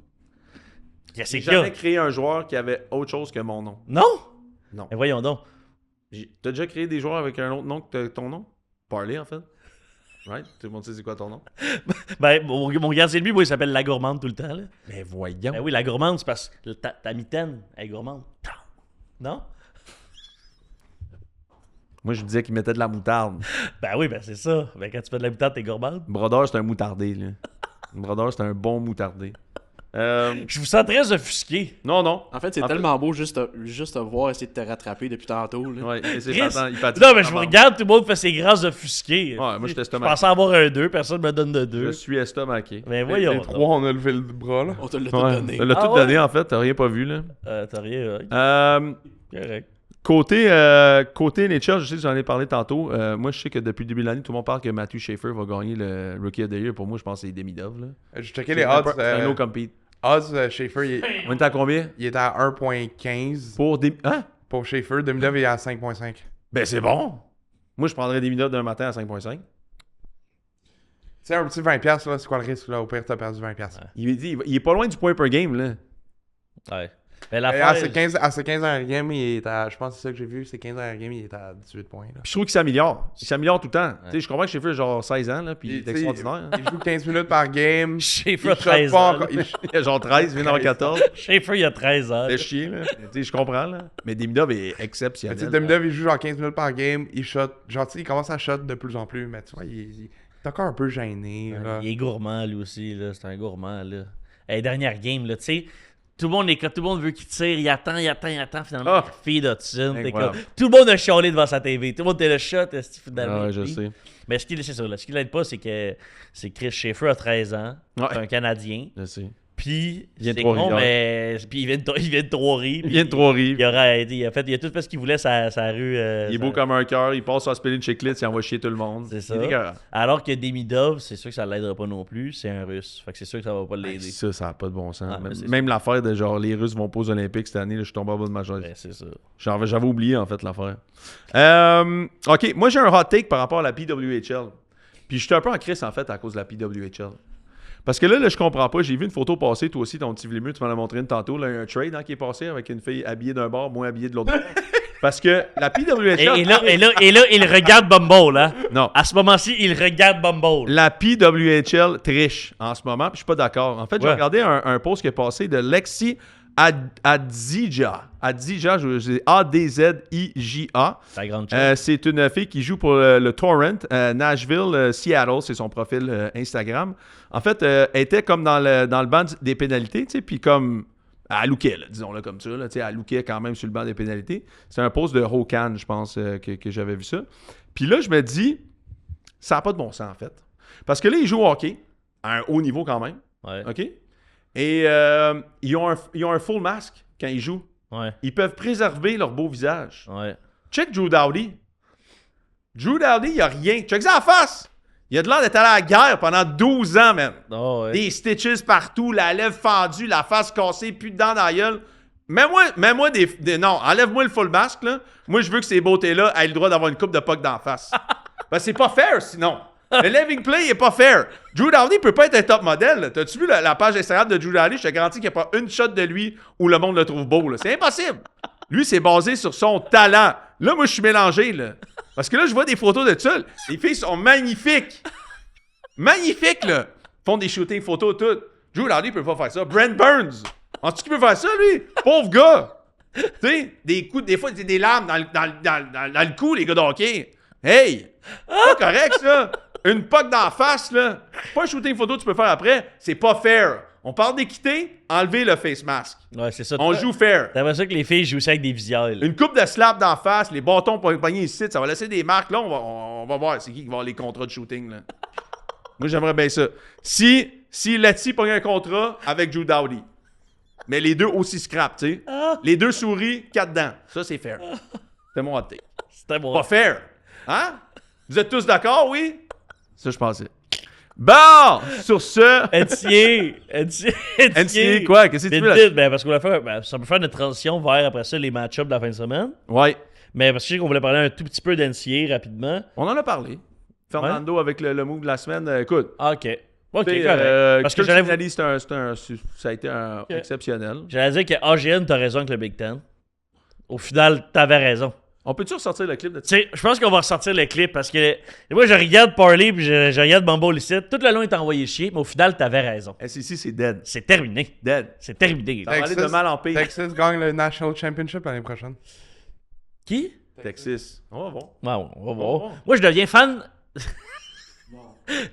Qu'est-ce J'ai qu'il y a? jamais créé un joueur qui avait autre chose que mon nom. Non? Non. Mais voyons donc. T'as déjà créé des joueurs avec un autre nom que ton nom? Parler, en fait. Right? Tout le monde sait c'est quoi ton nom? Ben, mon gardien de but, moi, il s'appelle La Gourmande tout le temps, là. Mais voyons. Ben oui, La Gourmande, c'est parce que ta mitaine, elle est gourmande. Non? Moi, je me disais qu'il mettait de la moutarde. Ben oui, ben c'est ça. Ben quand tu fais de la moutarde, t'es gourmande. Brodeur, c'est un moutardé, là. Brodeur, c'est un bon moutardé. Je vous sens très offusqué. Non, non. En fait, c'est En tellement beau juste te voir essayer de te rattraper depuis tantôt. Là. Ouais, et c'est Chris. attends, il fatigue. Non, mais je vous regarde, tout le monde fait ses grâces offusqués. Ouais, moi, j'étais Je estomaqué. pensais avoir un 2, personne me donne de Je 2. suis estomaqué. Ben voyons. Les trois, on a levé le bras, là. On te l'a tout Ouais, donné. elle l'a Ah tout ouais? donné, en fait. T'as rien pas vu, là. T'as rien. Correct. Côté NHL, je sais que j'en ai parlé tantôt. Moi, je sais que depuis le début de l'année, tout le monde parle que Matthew Schaefer va gagner le Rookie of the Year. Pour moi, je pense que c'est Demidov. Là. J'ai checké les odds. C'est un no compete. Odds, Schaefer, On est à combien? il est à 1.15. Pour Hein? Pour Schaefer, Demidov est à 5.5. Ben, c'est bon. Moi, je prendrais Demidov d'un matin à 5.5. Tu sais, un petit 20$, là, c'est quoi le risque, là? Au pire, t'as perdu 20$. Il est pas loin du point per game, là. Ouais. Mais Et l'affaire. à ses 15 dernières games, il est à. Je pense que c'est ça que j'ai vu, ses 15 dernières games, il est à 18 points. Là. Puis je trouve qu'il s'améliore. Il s'améliore tout le temps. Tu sais, je comprends que Schaefer a genre 16 ans, là, puis il est Tu sais, extraordinaire. Il joue 15 minutes par game. Schaefer Il a shot 13 pas ans. encore. Il a genre 13, il vient d'avoir 14. Schaefer, il a 13 ans. C'est chier, là. Tu sais, je comprends, là. Mais Demidov est exceptionnel. Tu sais, Demidov, il joue genre 15 minutes par game. Il shot. Genre, tu sais, il commence à shot de plus en plus. Mais tu vois, il est encore un peu gêné. Là. Il est gourmand, lui aussi, là. C'est un gourmand, là. Hey, dernière game, là, tu sais. Tout le monde veut qu'il tire, il attend. Finalement, Ah! il fait Dotson. Incroyable. Tout le monde a chialé devant sa TV. Tout le monde était le shot, Ah, ouais, je sais. Mais ce qui l'aide pas, c'est que Chris Schaefer a 13 ans. Ouais. C'est un Canadien. Je sais. Puis, Il vient de c'est con, Trois-Rivières. mais. Puis, il vient de Trois-Rivières. Il vient de Trois-Rives. Il a tout fait ce qu'il voulait sa rue. Il est beau comme un cœur, il passe sur la spelling checklist, il envoie chier tout le monde. C'est ça. Il est écœurant. Alors que Demidov, c'est sûr que ça l'aidera pas non plus. C'est un Russe. Fait que c'est sûr que ça va pas l'aider. Ça n'a pas de bon sens. Ah, mais c'est Même l'affaire de genre les Russes vont pas aux Olympiques cette année, là, je suis tombé en bas de ma chaise. Ben, c'est ça. J'avais oublié en fait l'affaire. Ok, moi j'ai un hot take par rapport à la PWHL. Puis j'étais un peu en crise en fait à cause de la PWHL. Parce que là, je comprends pas. J'ai vu une photo passer, toi aussi, ton petit Vlému, tu m'en as montré une tantôt. Là, il y a un trade qui est passé avec une fille habillée d'un bord, moins habillée de l'autre bord. Parce que la PWHL. Et là, il regarde Bumble, hein. Non. À ce moment-ci, il regarde Bumble. La PWHL triche en ce moment, puis je suis pas d'accord. En fait, j'ai Ouais. regardé un post qui est passé de Lexi Adzija. Adzija, c'est A-D-Z-I-J-A. C'est la grande chose. C'est une fille qui joue pour le Torrent, Nashville, Seattle, c'est son profil Instagram. En fait, elle était comme dans le banc des pénalités, tu sais, puis comme... Elle lookait, là, disons-le comme ça. Là, elle lookait quand même sur le banc des pénalités. C'est un post de Hokan, je pense, que j'avais vu ça. Puis là, je me dis, ça n'a pas de bon sens, en fait. Parce que là, ils jouent au hockey, à un haut niveau quand même. Ouais. OK? Et ils ont un full masque quand ils jouent. Ouais. Ils peuvent préserver leur beau visage. Ouais. Check Drew Doughty. Drew Doughty, il n'y a rien. Check ça en face. Il a de l'air d'être allé à la guerre pendant 12 ans, man. Oh, ouais. Des stitches partout, la lèvre fendue, la face cassée, plus de dents dans la gueule. Mets-moi non, enlève-moi le full masque, là. Moi, je veux que ces beautés-là aient le droit d'avoir une coupe de puck d'en face. Ben, c'est pas fair, sinon. Le living play est pas fair. Drew Doughty peut pas être un top modèle. Là. T'as-tu vu la page Instagram de Drew Doughty? Je te garantis qu'il n'y a pas une shot de lui où le monde le trouve beau. Là. C'est impossible. Lui, c'est basé sur son talent. Là, moi, je suis mélangé. Là. Parce que là, je vois des photos de ça. Les filles sont magnifiques. Magnifiques, là. Font des shootings photos, tout. Drew Doughty peut pas faire ça. Brent Burns. Penses-tu qu'il peut faire ça, lui? Pauvre gars. Tu sais, des fois, des larmes dans le cou, les gars de hockey. Hey! C'est pas correct, ça. Une puck d'en face, là. Pas un shooting photo que tu peux faire après. C'est pas fair. On parle d'équité, enlever le face mask. Ouais, c'est ça. On joue fair. T'aimerais ça que les filles jouent aussi avec des visuels. Une coupe de slap d'en face, les bâtons pour pogner ici, ça va laisser des marques. Là, on va voir c'est qui va avoir les contrats de shooting, là. Moi, j'aimerais bien ça. Si Letty pogne un contrat avec Drew Doughty, mais les deux aussi scrap, tu sais. Les deux souris, 4 dents. Ça, c'est fair. C'est mon hot take. C'était bon. Pas fair. Hein? Vous êtes tous d'accord, oui? Ça, je pensais. Bon! Sur ce... NCA, quoi? Qu'est-ce que tu veux là? Ben, parce qu'on va faire... Ben, ça peut faire notre transition vers, après ça, les match-ups de la fin de semaine. Ouais. Mais parce que je sais qu'on voulait parler un tout petit peu d'NCA rapidement. On en a parlé. Fernando avec le move de la semaine. Écoute. Ah, OK. OK, correct. Parce que ça a été exceptionnel. J'allais dire que AGN, t'as raison avec le Big Ten. Au final, t'avais raison. On peut-tu ressortir le clip de tu sais, je pense qu'on va ressortir le clip parce que moi, je regarde Parley puis je regarde Bumble ici. Tout le long, il t'a envoyé chier, mais au final, t'avais raison. SEC, c'est dead. C'est terminé. Dead. C'est terminé. Ça va aller de mal en pire. Texas gagne le National Championship l'année prochaine. Qui? Texas. On va voir. Ouais, on va voir. Moi, je deviens fan...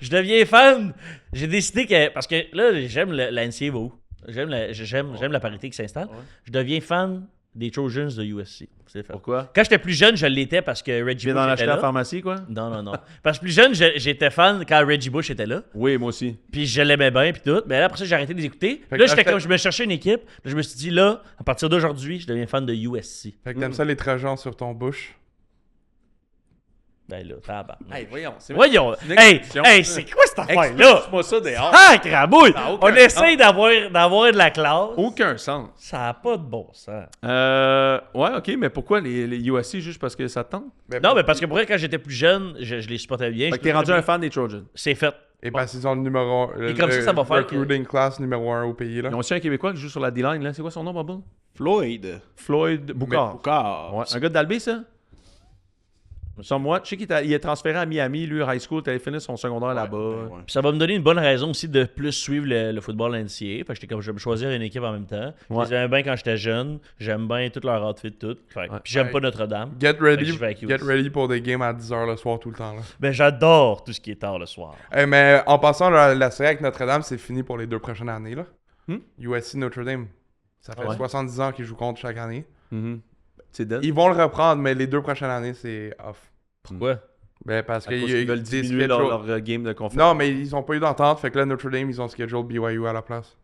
Je deviens fan. J'ai décidé que... Parce que là, j'aime la NCAA va où? J'aime la parité qui s'installe. Ouais. Je deviens fan des Trojans de USC. C'est fait. Pourquoi? Quand j'étais plus jeune, je l'étais parce que Reggie Bush dans était l'acheter là. à la pharmacie, quoi? Non. Parce que plus jeune, j'étais fan quand Reggie Bush était là. Oui, moi aussi. Puis je l'aimais bien, puis tout. Mais là, après ça, j'ai arrêté de les écouter. Là, je me cherchais une équipe. Là, je me suis dit, là, à partir d'aujourd'hui, je deviens fan de USC. Fait que t'aimes ça les Trojans sur ton Bush? Ben là, tabac. Hey, voyons. Voyons. Hey, c'est quoi cette affaire-là? Explique-moi ça dehors. Ah, crabouille! On essaye d'avoir de la classe. Aucun sens. Ça n'a pas de bon sens. Ouais, ok, mais pourquoi les USC juste parce que ça te tente? Non, mais parce que pour vrai, quand j'étais plus jeune, je les supportais bien. Fait que t'es rendu un fan des Trojans. C'est fait. Et parce qu'ils ont le numéro 1. Et comme ça va faire recruiting class numéro 1 au pays, là. Ils ont aussi un Québécois qui joue sur la D-line, là. C'est quoi son nom, Bubble? Floyd Boucard. Ouais. Un gars d'Albé, ça? Sans moi, je sais qu'il est transféré à Miami, lui, high school, il allé finir son secondaire là-bas. Puis ça va me donner une bonne raison aussi de plus suivre le football NCAA. Fait que j'étais comme, je vais me choisir une équipe en même temps. Ouais. Je les aimais bien quand j'étais jeune. J'aime bien tout leur outfit, tout. Fait, puis j'aime pas Notre-Dame. Get ready pour des games à 10h le soir tout le temps, là. Ben j'adore tout ce qui est tard le soir. Mais en passant, la série avec Notre-Dame, c'est fini pour les 2 prochaines années, là. USC Notre-Dame. Ça fait 70 ans qu'ils jouent contre chaque année. C'est dead. Ils vont le reprendre, mais les 2 prochaines années, c'est off. Pourquoi? Ben parce qu'ils veulent diminuer leur game de conférence. Non, mais ils ont pas eu d'entente, fait que là, Notre-Dame, ils ont schedule BYU à la place.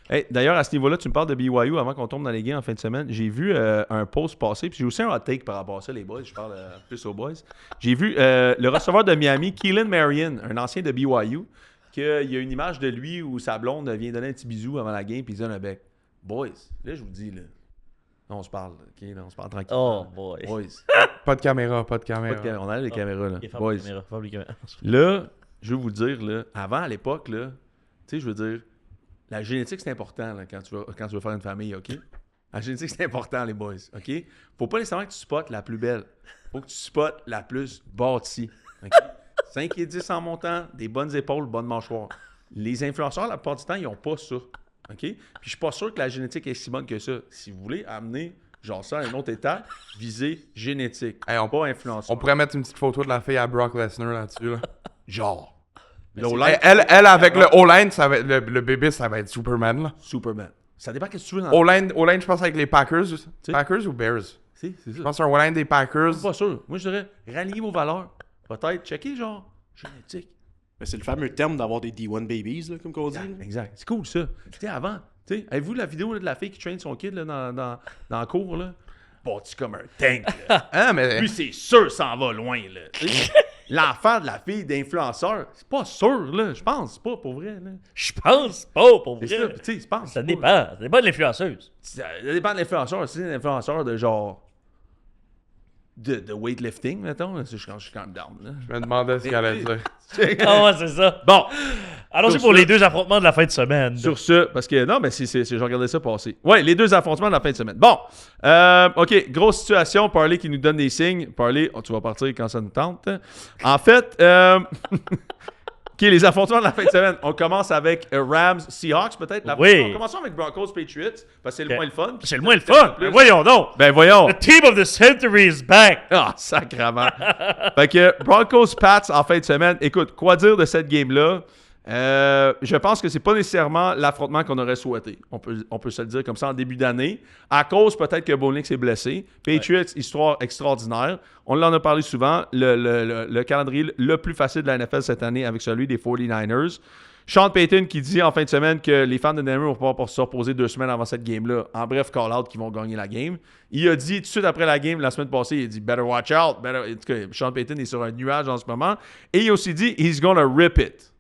Hey, d'ailleurs, à ce niveau-là, tu me parles de BYU avant qu'on tombe dans les games en fin de semaine. J'ai vu un post passer, puis j'ai aussi un hot take par rapport à ça, les boys. Je parle plus aux boys. J'ai vu le receveur de Miami, Keelan Marion, un ancien de BYU, qu'il y a une image de lui où sa blonde vient donner un petit bisou avant la game, puis il donne un bec. Boys, là, je vous dis, là. On se parle, ok? Là, on se parle tranquille. Oh, boy. Boys. Pas de caméra. On a les caméras, là. Boys. Là, je veux vous dire, là, avant, à l'époque, là, tu sais, je veux dire, la génétique, c'est important, là, quand tu veux faire une famille, ok? La génétique, c'est important, les boys, ok? Faut pas nécessairement que tu spots la plus belle. Faut que tu spots la plus bâtie, ok? 5 et 10 en montant, des bonnes épaules, bonnes mâchoires. Les influenceurs, la plupart du temps, ils ont pas ça. OK? Puis je suis pas sûr que la génétique est si bonne que ça. Si vous voulez amener genre ça à un autre état, visée génétique. Hey, pas influenceur. On pourrait mettre une petite photo de la fille à Brock Lesnar là-dessus. Là. Genre. Elle avec le O-line, ça va être, le bébé, ça va être Superman. Là. Superman. Ça dépend qu'est-ce que tu veux dans O-line, je pense avec les Packers. Packers ou Bears? C'est ça. Je pense que c'est un O-line des Packers. Je suis pas sûr. Moi, je dirais, ralliez vos valeurs. Peut-être checker genre génétique. Mais c'est le fameux terme d'avoir des D1 babies, là, comme qu'on dit. Exact. C'est cool, ça. Tu sais, avant, avez-vous la vidéo là, de la fille qui traîne son kid là, dans le cours, là? Bâti comme un tank, là. Mais... Lui, c'est sûr, ça en va loin, là. l'enfant de la fille d'influenceur, c'est pas sûr, là. Je pense pas, pour vrai, là. Je pense pas, pour C'est ça, vrai. tu sais, je pense. Ça pas. dépend. Ça dépend de l'influenceuse. Ça dépend de l'influenceur. Si c'est un influenceur de genre. De weightlifting, mettons, là, je suis quand même down, là. Je me demandais ce qu'elle allait dire. Ah ouais, c'est ça. Bon, Allons-y Sur pour ce- les 2 affrontements de la fin de semaine. sur ce, parce que non, mais j'ai regardé ça passer. Ouais, les 2 affrontements de la fin de semaine. Bon, OK, grosse situation. Parley qui nous donne des signes. Parley, tu vas partir quand ça nous tente. En fait, OK, les affrontements de la fin de semaine. On commence avec Rams, Seahawks, peut-être. Oui. On commence avec Broncos, Patriots, parce que c'est le moins le fun. C'est le moins le fun. Mais voyons donc. Ben voyons. The team of the century is back. Ah, sacrément. Fait que Broncos Pats en fin de semaine. Écoute, quoi dire de cette game-là? Je pense que c'est pas nécessairement l'affrontement qu'on aurait souhaité. On peut se le dire comme ça en début d'année. À cause peut-être que Bowling s'est blessé. Patriots, histoire extraordinaire. On en a parlé souvent. Le calendrier le plus facile de la NFL cette année avec celui des 49ers. Sean Payton qui dit en fin de semaine que les fans de Denver vont pouvoir se reposer 2 semaines avant cette game-là. En bref, call-out qu'ils vont gagner la game. Il a dit tout de suite après la game, la semaine passée, il a dit « Better watch out ». En tout cas, Sean Payton est sur un nuage en ce moment. Et il a aussi dit « He's gonna rip it ».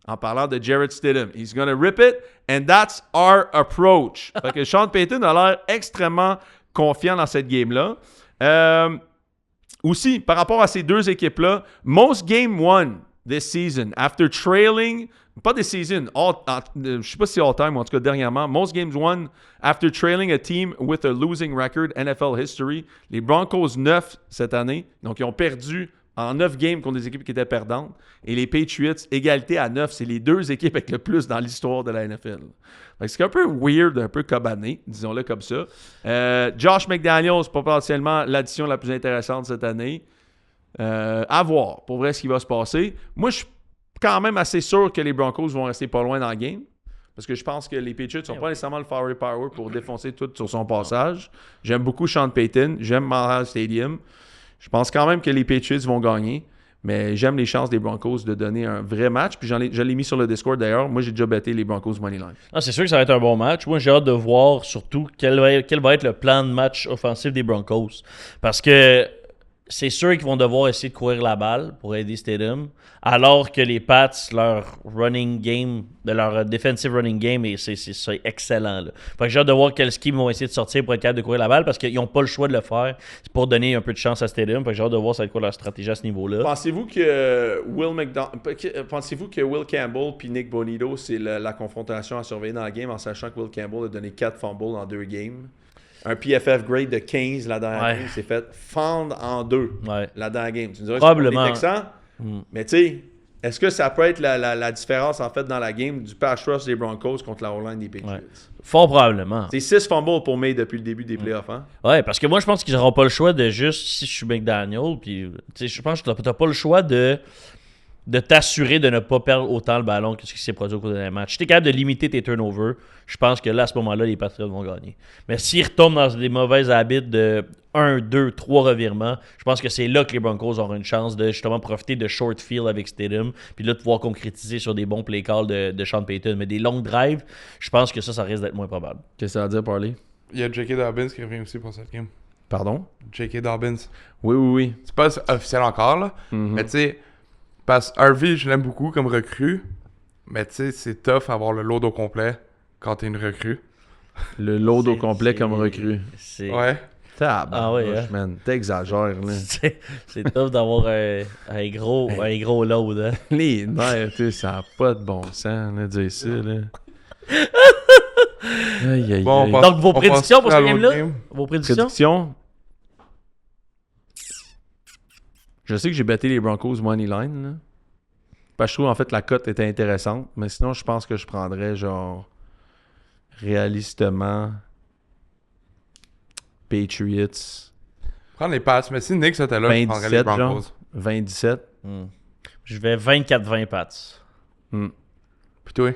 En parlant de Jarrett Stidham. He's gonna rip it, and that's our approach. Fait que Sean Payton a l'air extrêmement confiant dans cette game-là. Aussi, par rapport à ces 2 équipes-là, most game won this season, after trailing, pas this season, je sais pas si all time, ou en tout cas dernièrement, most games won after trailing a team with a losing record, NFL history. Les Broncos 9 cette année, donc ils ont perdu en 9 games contre des équipes qui étaient perdantes. Et les Patriots, égalité à 9, c'est les 2 équipes avec le plus dans l'histoire de la NFL. Fait que c'est un peu weird, un peu cobané, disons-le comme ça. Josh McDaniels, potentiellement l'addition la plus intéressante cette année. À voir, pour vrai, ce qui va se passer. Moi, je suis quand même assez sûr que les Broncos vont rester pas loin dans le game. Parce que je pense que les Patriots n'ont pas nécessairement le firepower pour défoncer tout sur son passage. J'aime beaucoup Sean Payton. J'aime Memorial Stadium. Je pense quand même que les Patriots vont gagner, mais j'aime les chances des Broncos de donner un vrai match. Puis je l'ai mis sur le Discord d'ailleurs. Moi, j'ai déjà betté les Broncos Moneyline. Ah, c'est sûr que ça va être un bon match. Moi, j'ai hâte de voir surtout quel va être le plan de match offensif des Broncos. Parce que c'est sûr qu'ils vont devoir essayer de courir la balle pour aider Stidham, alors que les Pats, leur running game, leur defensive running game, c'est excellent. Là. Fait que j'ai hâte de voir quel scheme ils vont essayer de sortir pour être capable de courir la balle, parce qu'ils n'ont pas le choix de le faire. C'est pour donner un peu de chance à Stidham. Fait que j'ai hâte de voir ça va être quoi leur stratégie à ce niveau-là. Pensez-vous que Will Campbell puis Nick Bonito, c'est la confrontation à surveiller dans la game, en sachant que Will Campbell a donné 4 fumbles en 2 games? Un PFF grade de 15 la dernière game s'est fait fendre en 2 la dernière game. Tu me dirais Probablement. Les Texans, mais tu sais, est-ce que ça peut être la différence en fait dans la game du pass rush des Broncos contre la O-line des Patriots? Fort probablement. C'est 6 fumbles pour May depuis le début des playoffs. Hein? Ouais, parce que moi, je pense qu'ils n'auront pas le choix de juste, si je suis McDaniel, puis je pense que tu n'as pas le choix de t'assurer de ne pas perdre autant le ballon que ce qui s'est produit au cours d'un match. Si tu es capable de limiter tes turnovers, je pense que là, à ce moment-là, les Patriots vont gagner. Mais s'ils retombent dans des mauvaises habitudes de 1, 2, 3 revirements, je pense que c'est là que les Broncos auront une chance de justement profiter de short field avec Stidham, puis là, de pouvoir concrétiser sur des bons play calls de Sean Payton. Mais des longs drives, je pense que ça risque d'être moins probable. Qu'est-ce que ça veut dire, Parley? Il y a J.K. Dobbins qui revient aussi pour cette game. Pardon? J.K. Dobbins. Oui. C'est pas officiel encore, là. Mais tu sais, parce que Harvey, je l'aime beaucoup comme recrue. Mais tu sais, c'est tough avoir le load au complet quand t'es une recrue. Le load au complet comme recrue. Ouais. Tabarnouche, man. T'exagères, là. C'est tough d'avoir un gros load. Hein? Les nerfs, tu sais, ça n'a pas de bon sens, là, dire ça, là. Aïe, aïe, Bon, aïe. Donc, vos prédictions pour à ce l'autre game-là? game. Vos prédictions? Prédiction. Je sais que j'ai battu les Broncos Moneyline, là. Parce que je trouve, en fait, la cote était intéressante. Mais sinon, je pense que je prendrais, genre, réalistement, Patriots. Prendre les passes. Mais si Nick était là, je prendrais les 27, Broncos. genre. 27. Je vais 24-20 Pats. Puis toi?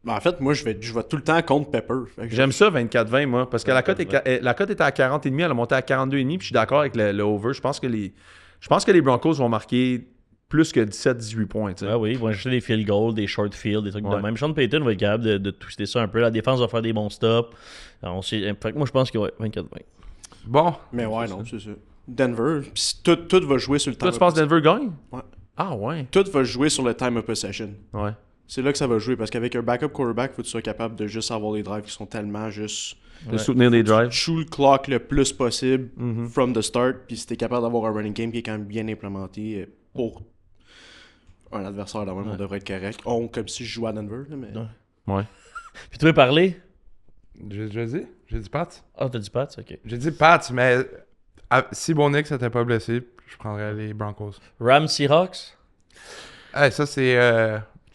Ben, en fait, moi, je vais tout le temps contre Pepper. Fait que J'aime ça, 24-20, moi. Parce que la cote était à 40,5, elle a monté à 42,5. Puis je suis d'accord avec le over. Je pense que les Broncos vont marquer plus que 17-18 points. Ah oui, ils vont acheter des field goals, des short field, des trucs de même. Sean Payton va être capable de twister ça un peu. La défense va faire des bons stops. Fait que moi, je pense que 24-20. Bon. Mais ouais, non, c'est ça. Denver. Puis tout va jouer sur le time. Toi, tu penses que Denver gagne? Ouais. Ah ouais. Tout va jouer sur le time of possession. Ouais. C'est là que ça va jouer parce qu'avec un backup quarterback, faut que tu sois capable de juste avoir les drives qui sont tellement juste. De soutenir des drives. Chew le clock le plus possible from the start. Puis si t'es capable d'avoir un running game qui est quand même bien implémenté pour un adversaire là même, on devrait être correct. Comme si je jouais à Denver. Là, mais... Ouais. Puis tu veux parler? J'ai dit Pats. Ah, t'as dit Pats, ok. J'ai dit Pats, mais si Bonix n'était pas blessé, je prendrais les Broncos. Rams Seahawks? Hey, ça, c'est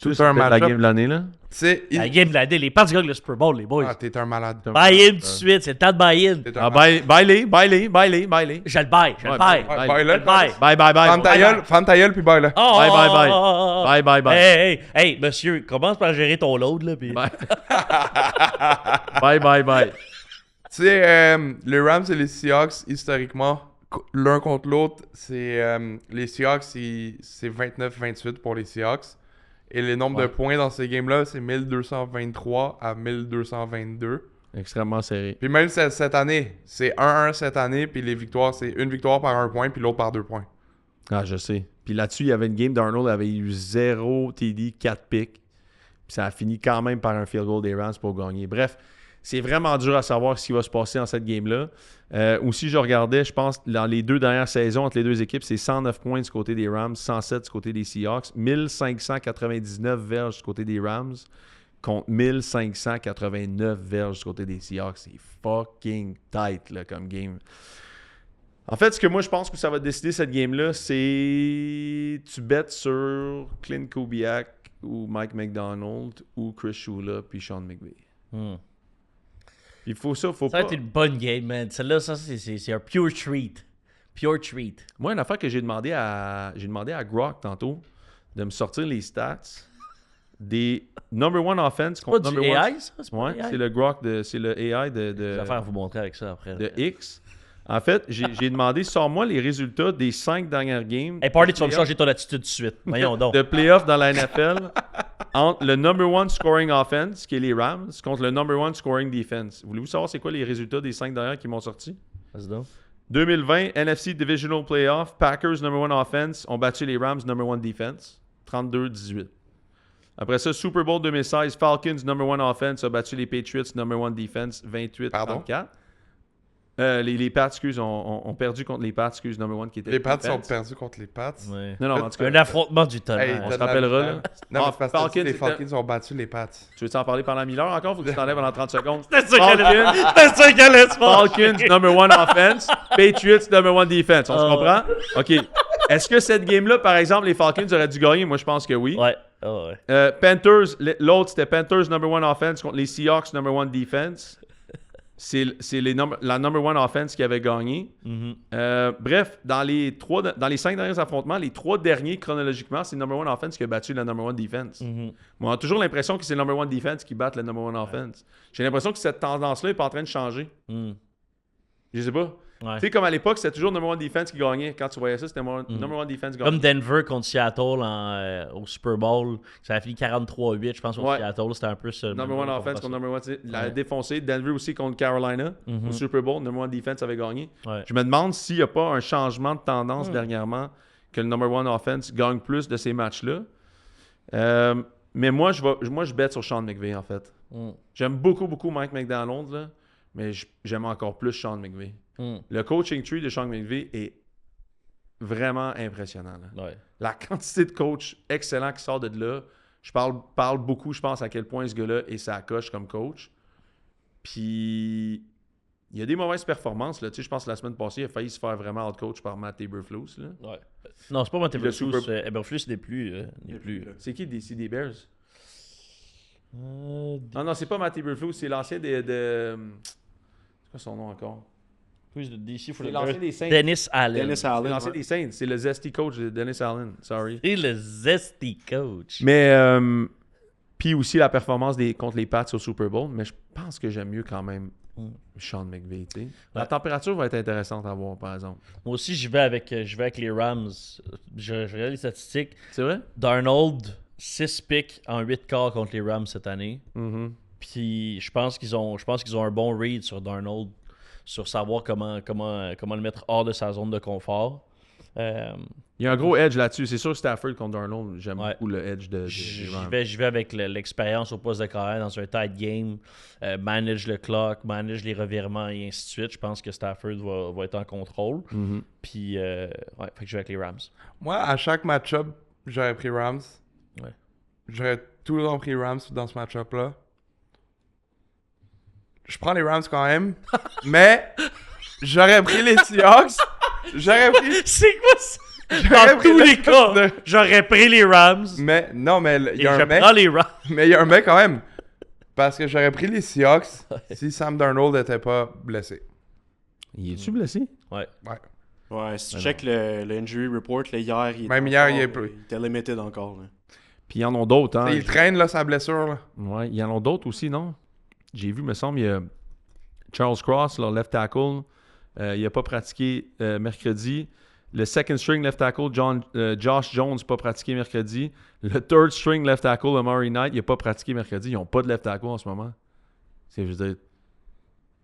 tout C'est un peut-être la match-up. game de l'année, là. C'est La game de l'année, les Pats gagnent le Super Bowl, les boys. Ah, t'es un malade. Buy-in tout de suite, c'est le temps de buy-in. T'es un Ah, malade. baille-les. Je le buy, je le Ouais, buy. Ouais, Bye. bye, là. Bye. Bye. Ferme ta gueule, puis bye, là. Oh, Bye, bye, oh, bye. oh, oh, oh. Bye. Hey, monsieur, commence par gérer ton load, là. Puis... Bye. Tu sais, les Rams et les Seahawks, historiquement, l'un contre l'autre, c'est les Seahawks, c'est 29-28 pour les Seahawks. Et le nombre de points dans ces games-là, c'est 1223 à 1222. Extrêmement serré. Puis même cette année, c'est 1-1 cette année, puis les victoires, c'est une victoire par 1 point, puis l'autre par 2 points. Ah, je sais. Puis là-dessus, il y avait une game d'Arnold, avait eu 0 TD, 4 picks. Puis ça a fini quand même par un field goal des Rams pour gagner. Bref, c'est vraiment dur à savoir ce qui va se passer dans cette game-là. Aussi, je regardais, je pense, dans les 2 dernières saisons entre les 2 équipes, c'est 109 points du côté des Rams, 107 du côté des Seahawks, 1599 verges du côté des Rams contre 1589 verges du côté des Seahawks. C'est fucking tight là, comme game. En fait, ce que moi, je pense que ça va décider cette game-là, c'est tu bets sur Clint Kubiak ou Mike McDonald ou Chris Shula puis Sean McVay. Il faut Ça pas... va être une bonne game, man. Celle-là, ça, c'est un pure treat. Pure treat. Moi, une affaire que j'ai demandé à Grok tantôt de me sortir les stats des number one offense C'est pas contre du number one. AI, ça? C'est pas Ouais, du AI? c'est le Grok c'est le AI Je vais faire vous montrer avec ça après. de X. En fait, j'ai demandé, sors-moi les résultats des 5 dernières games Hey, Party, tu vas me changer ton attitude tout de suite. Voyons donc. de playoffs dans la NFL entre le number one scoring offense, qui est les Rams, contre le number one scoring defense. Voulez-vous savoir c'est quoi les résultats des 5 dernières qui m'ont sorti? Vas-y donc. 2020, NFC Divisional Playoff, Packers number one offense ont battu les Rams number one defense, 32-18. Après ça, Super Bowl 2016, Falcons number one offense a battu les Patriots number one defense, 28-34. Les Pats, ont perdu contre les Pats, number one qui était Les Pats sont defense. perdus contre les Pats. Ouais. Non, en tout cas, Un affrontement du talent. Hey, on t'as se de la rappellera, misère. là. Non, mais c'est parce que Falcons, les c'était- Falcons ont battu les Pats. tu veux-tu en parler pendant 1000 heures encore? Faut que tu t'enlèves pendant 30 secondes. C'est sûr qu'elle allait se faire. Falcons, number one offense. Patriots, number one defense. On se comprend? OK. Est-ce que cette game-là, par exemple, les Falcons auraient dû gagner? Moi, je pense que oui. Ouais. Oh, ouais. Panthers, l'autre, c'était Panthers, number one offense contre les Seahawks, number one defense. C'est la number one offense qui avait gagné. Bref, dans les 5 derniers affrontements, les 3 derniers, chronologiquement, c'est le number one offense qui a battu la number one defense. Moi, on a toujours l'impression que c'est le number one defense qui bat la number one offense. J'ai l'impression que cette tendance-là n'est pas en train de changer. Je sais pas. Ouais. Tu sais, comme à l'époque, c'était toujours number one defense qui gagnait. Quand tu voyais ça, c'était number one defense qui gagnait. Comme Denver contre Seattle au Super Bowl. Ça a fini 43-8, je pense, contre Ouais. Seattle. C'était un peu ça. Number one offense contre number one. La Ouais. défoncé. Denver aussi contre Carolina au Super Bowl. Number one defense avait gagné. Ouais. Je me demande s'il n'y a pas un changement de tendance dernièrement que le number one offense gagne plus de ces matchs-là. Mais moi, je bête sur Sean McVay, en fait. J'aime beaucoup Mike McDonald, là, mais j'aime encore plus Sean McVay. Le coaching tree de Sean McVay est vraiment impressionnant. Là. Ouais. La quantité de coachs excellents qui sort de là, je parle beaucoup, je pense, à quel point ce gars-là est sa coche comme coach. Puis, il y a des mauvaises performances. Là. Tu sais, je pense que la semaine passée, il a failli se faire vraiment out-coach par Matt Eberflus. Là. Ouais. Non, c'est pas Matt Le Eberflus. Super- Eberflus n'est plus. C'est qui des Bears? Non, c'est pas Matt Eberflus, c'est l'ancien de... C'est quoi son nom encore? Plus de DC for C'est the l'ancien Bears. des Saints. Dennis Allen. Dennis C'est Allen. l'ancien ouais. des Saints. C'est le zesty coach de Dennis Allen. Sorry. Et le zesty coach. Mais, puis aussi la performance contre les Pats au Super Bowl. Mais je pense que j'aime mieux quand même Sean McVay. Tu sais. La température va être intéressante à voir, par exemple. Moi aussi, je vais avec les Rams. Je regarde les statistiques. C'est vrai? Darnold, 6 picks en 8 quarts contre les Rams cette année. Mm-hmm. Puis je pense qu'ils ont un bon read sur Darnold. sur savoir comment le mettre hors de sa zone de confort. Il y a un gros edge là-dessus. C'est sûr, Stafford contre Darnold, j'aime Ouais. beaucoup le edge de J'y Rams. vais avec l'expérience au poste de carrière dans un tight game, manage le clock, manage les revirements et ainsi de suite. Je pense que Stafford va être en contrôle. Mhm. Puis, fait que je vais avec les Rams. Moi, à chaque match-up, j'aurais pris Rams. Ouais. J'aurais tout le temps pris Rams dans ce match-up-là. Je prends les Rams quand même, mais j'aurais pris les Seahawks. J'aurais pris... C'est quoi ça? J'aurais Dans pris tous le- les cas, de- j'aurais pris les Rams. Mais non, mais il Et y a je un mec. prends les Rams. Mais il y a un mec quand même. Parce que j'aurais pris les Seahawks si Sam Darnold n'était pas blessé. Il est-tu blessé? Ouais. Ouais. Ouais, si tu check le injury report, là, hier, il Même était hier, encore- il est plus- il était limited encore. Là. Puis ils en ont d'autres, hein? Il traîne là sa blessure. Là. Ouais, il y en a d'autres aussi, non? J'ai vu, me semble, il y a Charles Cross, leur left tackle. Il n'a pas pratiqué mercredi. Le second string left tackle, Josh Jones, pas pratiqué mercredi. Le third string left tackle, Amari Knight, il n'a pas pratiqué mercredi. Ils n'ont pas de left tackle en ce moment. C'est, je veux dire...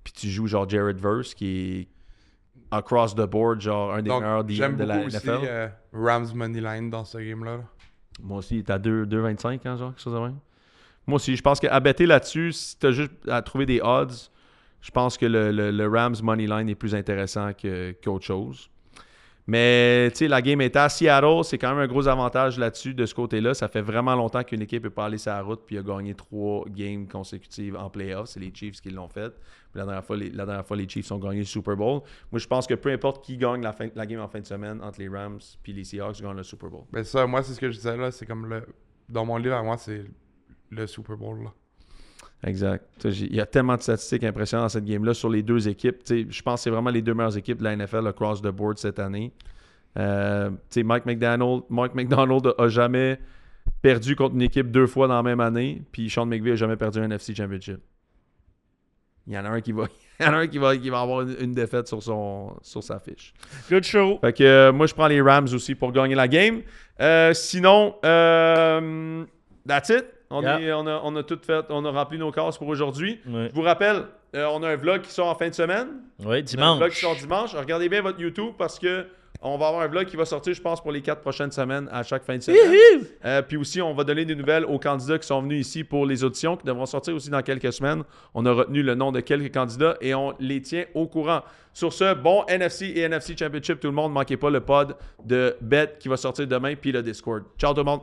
Puis tu joues genre Jared Verse, qui est across the board, genre un des Donc, meilleurs j'aime DM de la beaucoup aussi NFL. Rams Moneyline dans ce game-là. Là. Moi aussi, il est à 2,25, hein, genre, quelque chose de même. Moi aussi, je pense qu'à better là-dessus, si tu as juste à trouver des odds, je pense que le Rams Moneyline est plus intéressant qu'autre chose. Mais, tu sais, la game est à Seattle, c'est quand même un gros avantage là-dessus, de ce côté-là. Ça fait vraiment longtemps qu'une équipe n'est pas allée sur la route puis a gagné 3 games consécutives en playoffs. C'est les Chiefs qui l'ont fait. Puis la dernière fois, les Chiefs ont gagné le Super Bowl. Moi, je pense que peu importe qui gagne la game en fin de semaine entre les Rams puis les Seahawks gagnent le Super Bowl. Ben ça, moi, c'est ce que je disais là. C'est comme le... Dans mon livre, à moi, c'est le Super Bowl. Là. Exact. Il y a tellement de statistiques impressionnantes dans cette game-là sur les deux équipes. Je pense que c'est vraiment les deux meilleures équipes de la NFL across the board cette année. Mike McDonald a jamais perdu contre une équipe 2 fois dans la même année, puis Sean McVay a jamais perdu un NFC Championship. Il y en a un qui va, avoir une défaite sur sa fiche. Good show. Fait que moi, je prends les Rams aussi pour gagner la game. Sinon, that's it. On a tout fait. On a rempli nos cases pour aujourd'hui. Ouais. Je vous rappelle, on a un vlog qui sort en fin de semaine. Oui, On a un dimanche. vlog qui sort dimanche. Regardez bien votre YouTube parce que on va avoir un vlog qui va sortir, je pense, pour les 4 prochaines semaines à chaque fin de semaine. Puis aussi, on va donner des nouvelles aux candidats qui sont venus ici pour les auditions, qui devront sortir aussi dans quelques semaines. On a retenu le nom de quelques candidats et on les tient au courant. Sur ce, bon NFC et NFC Championship, tout le monde. Ne manquez pas le pod de Bet qui va sortir demain, puis le Discord. Ciao tout le monde!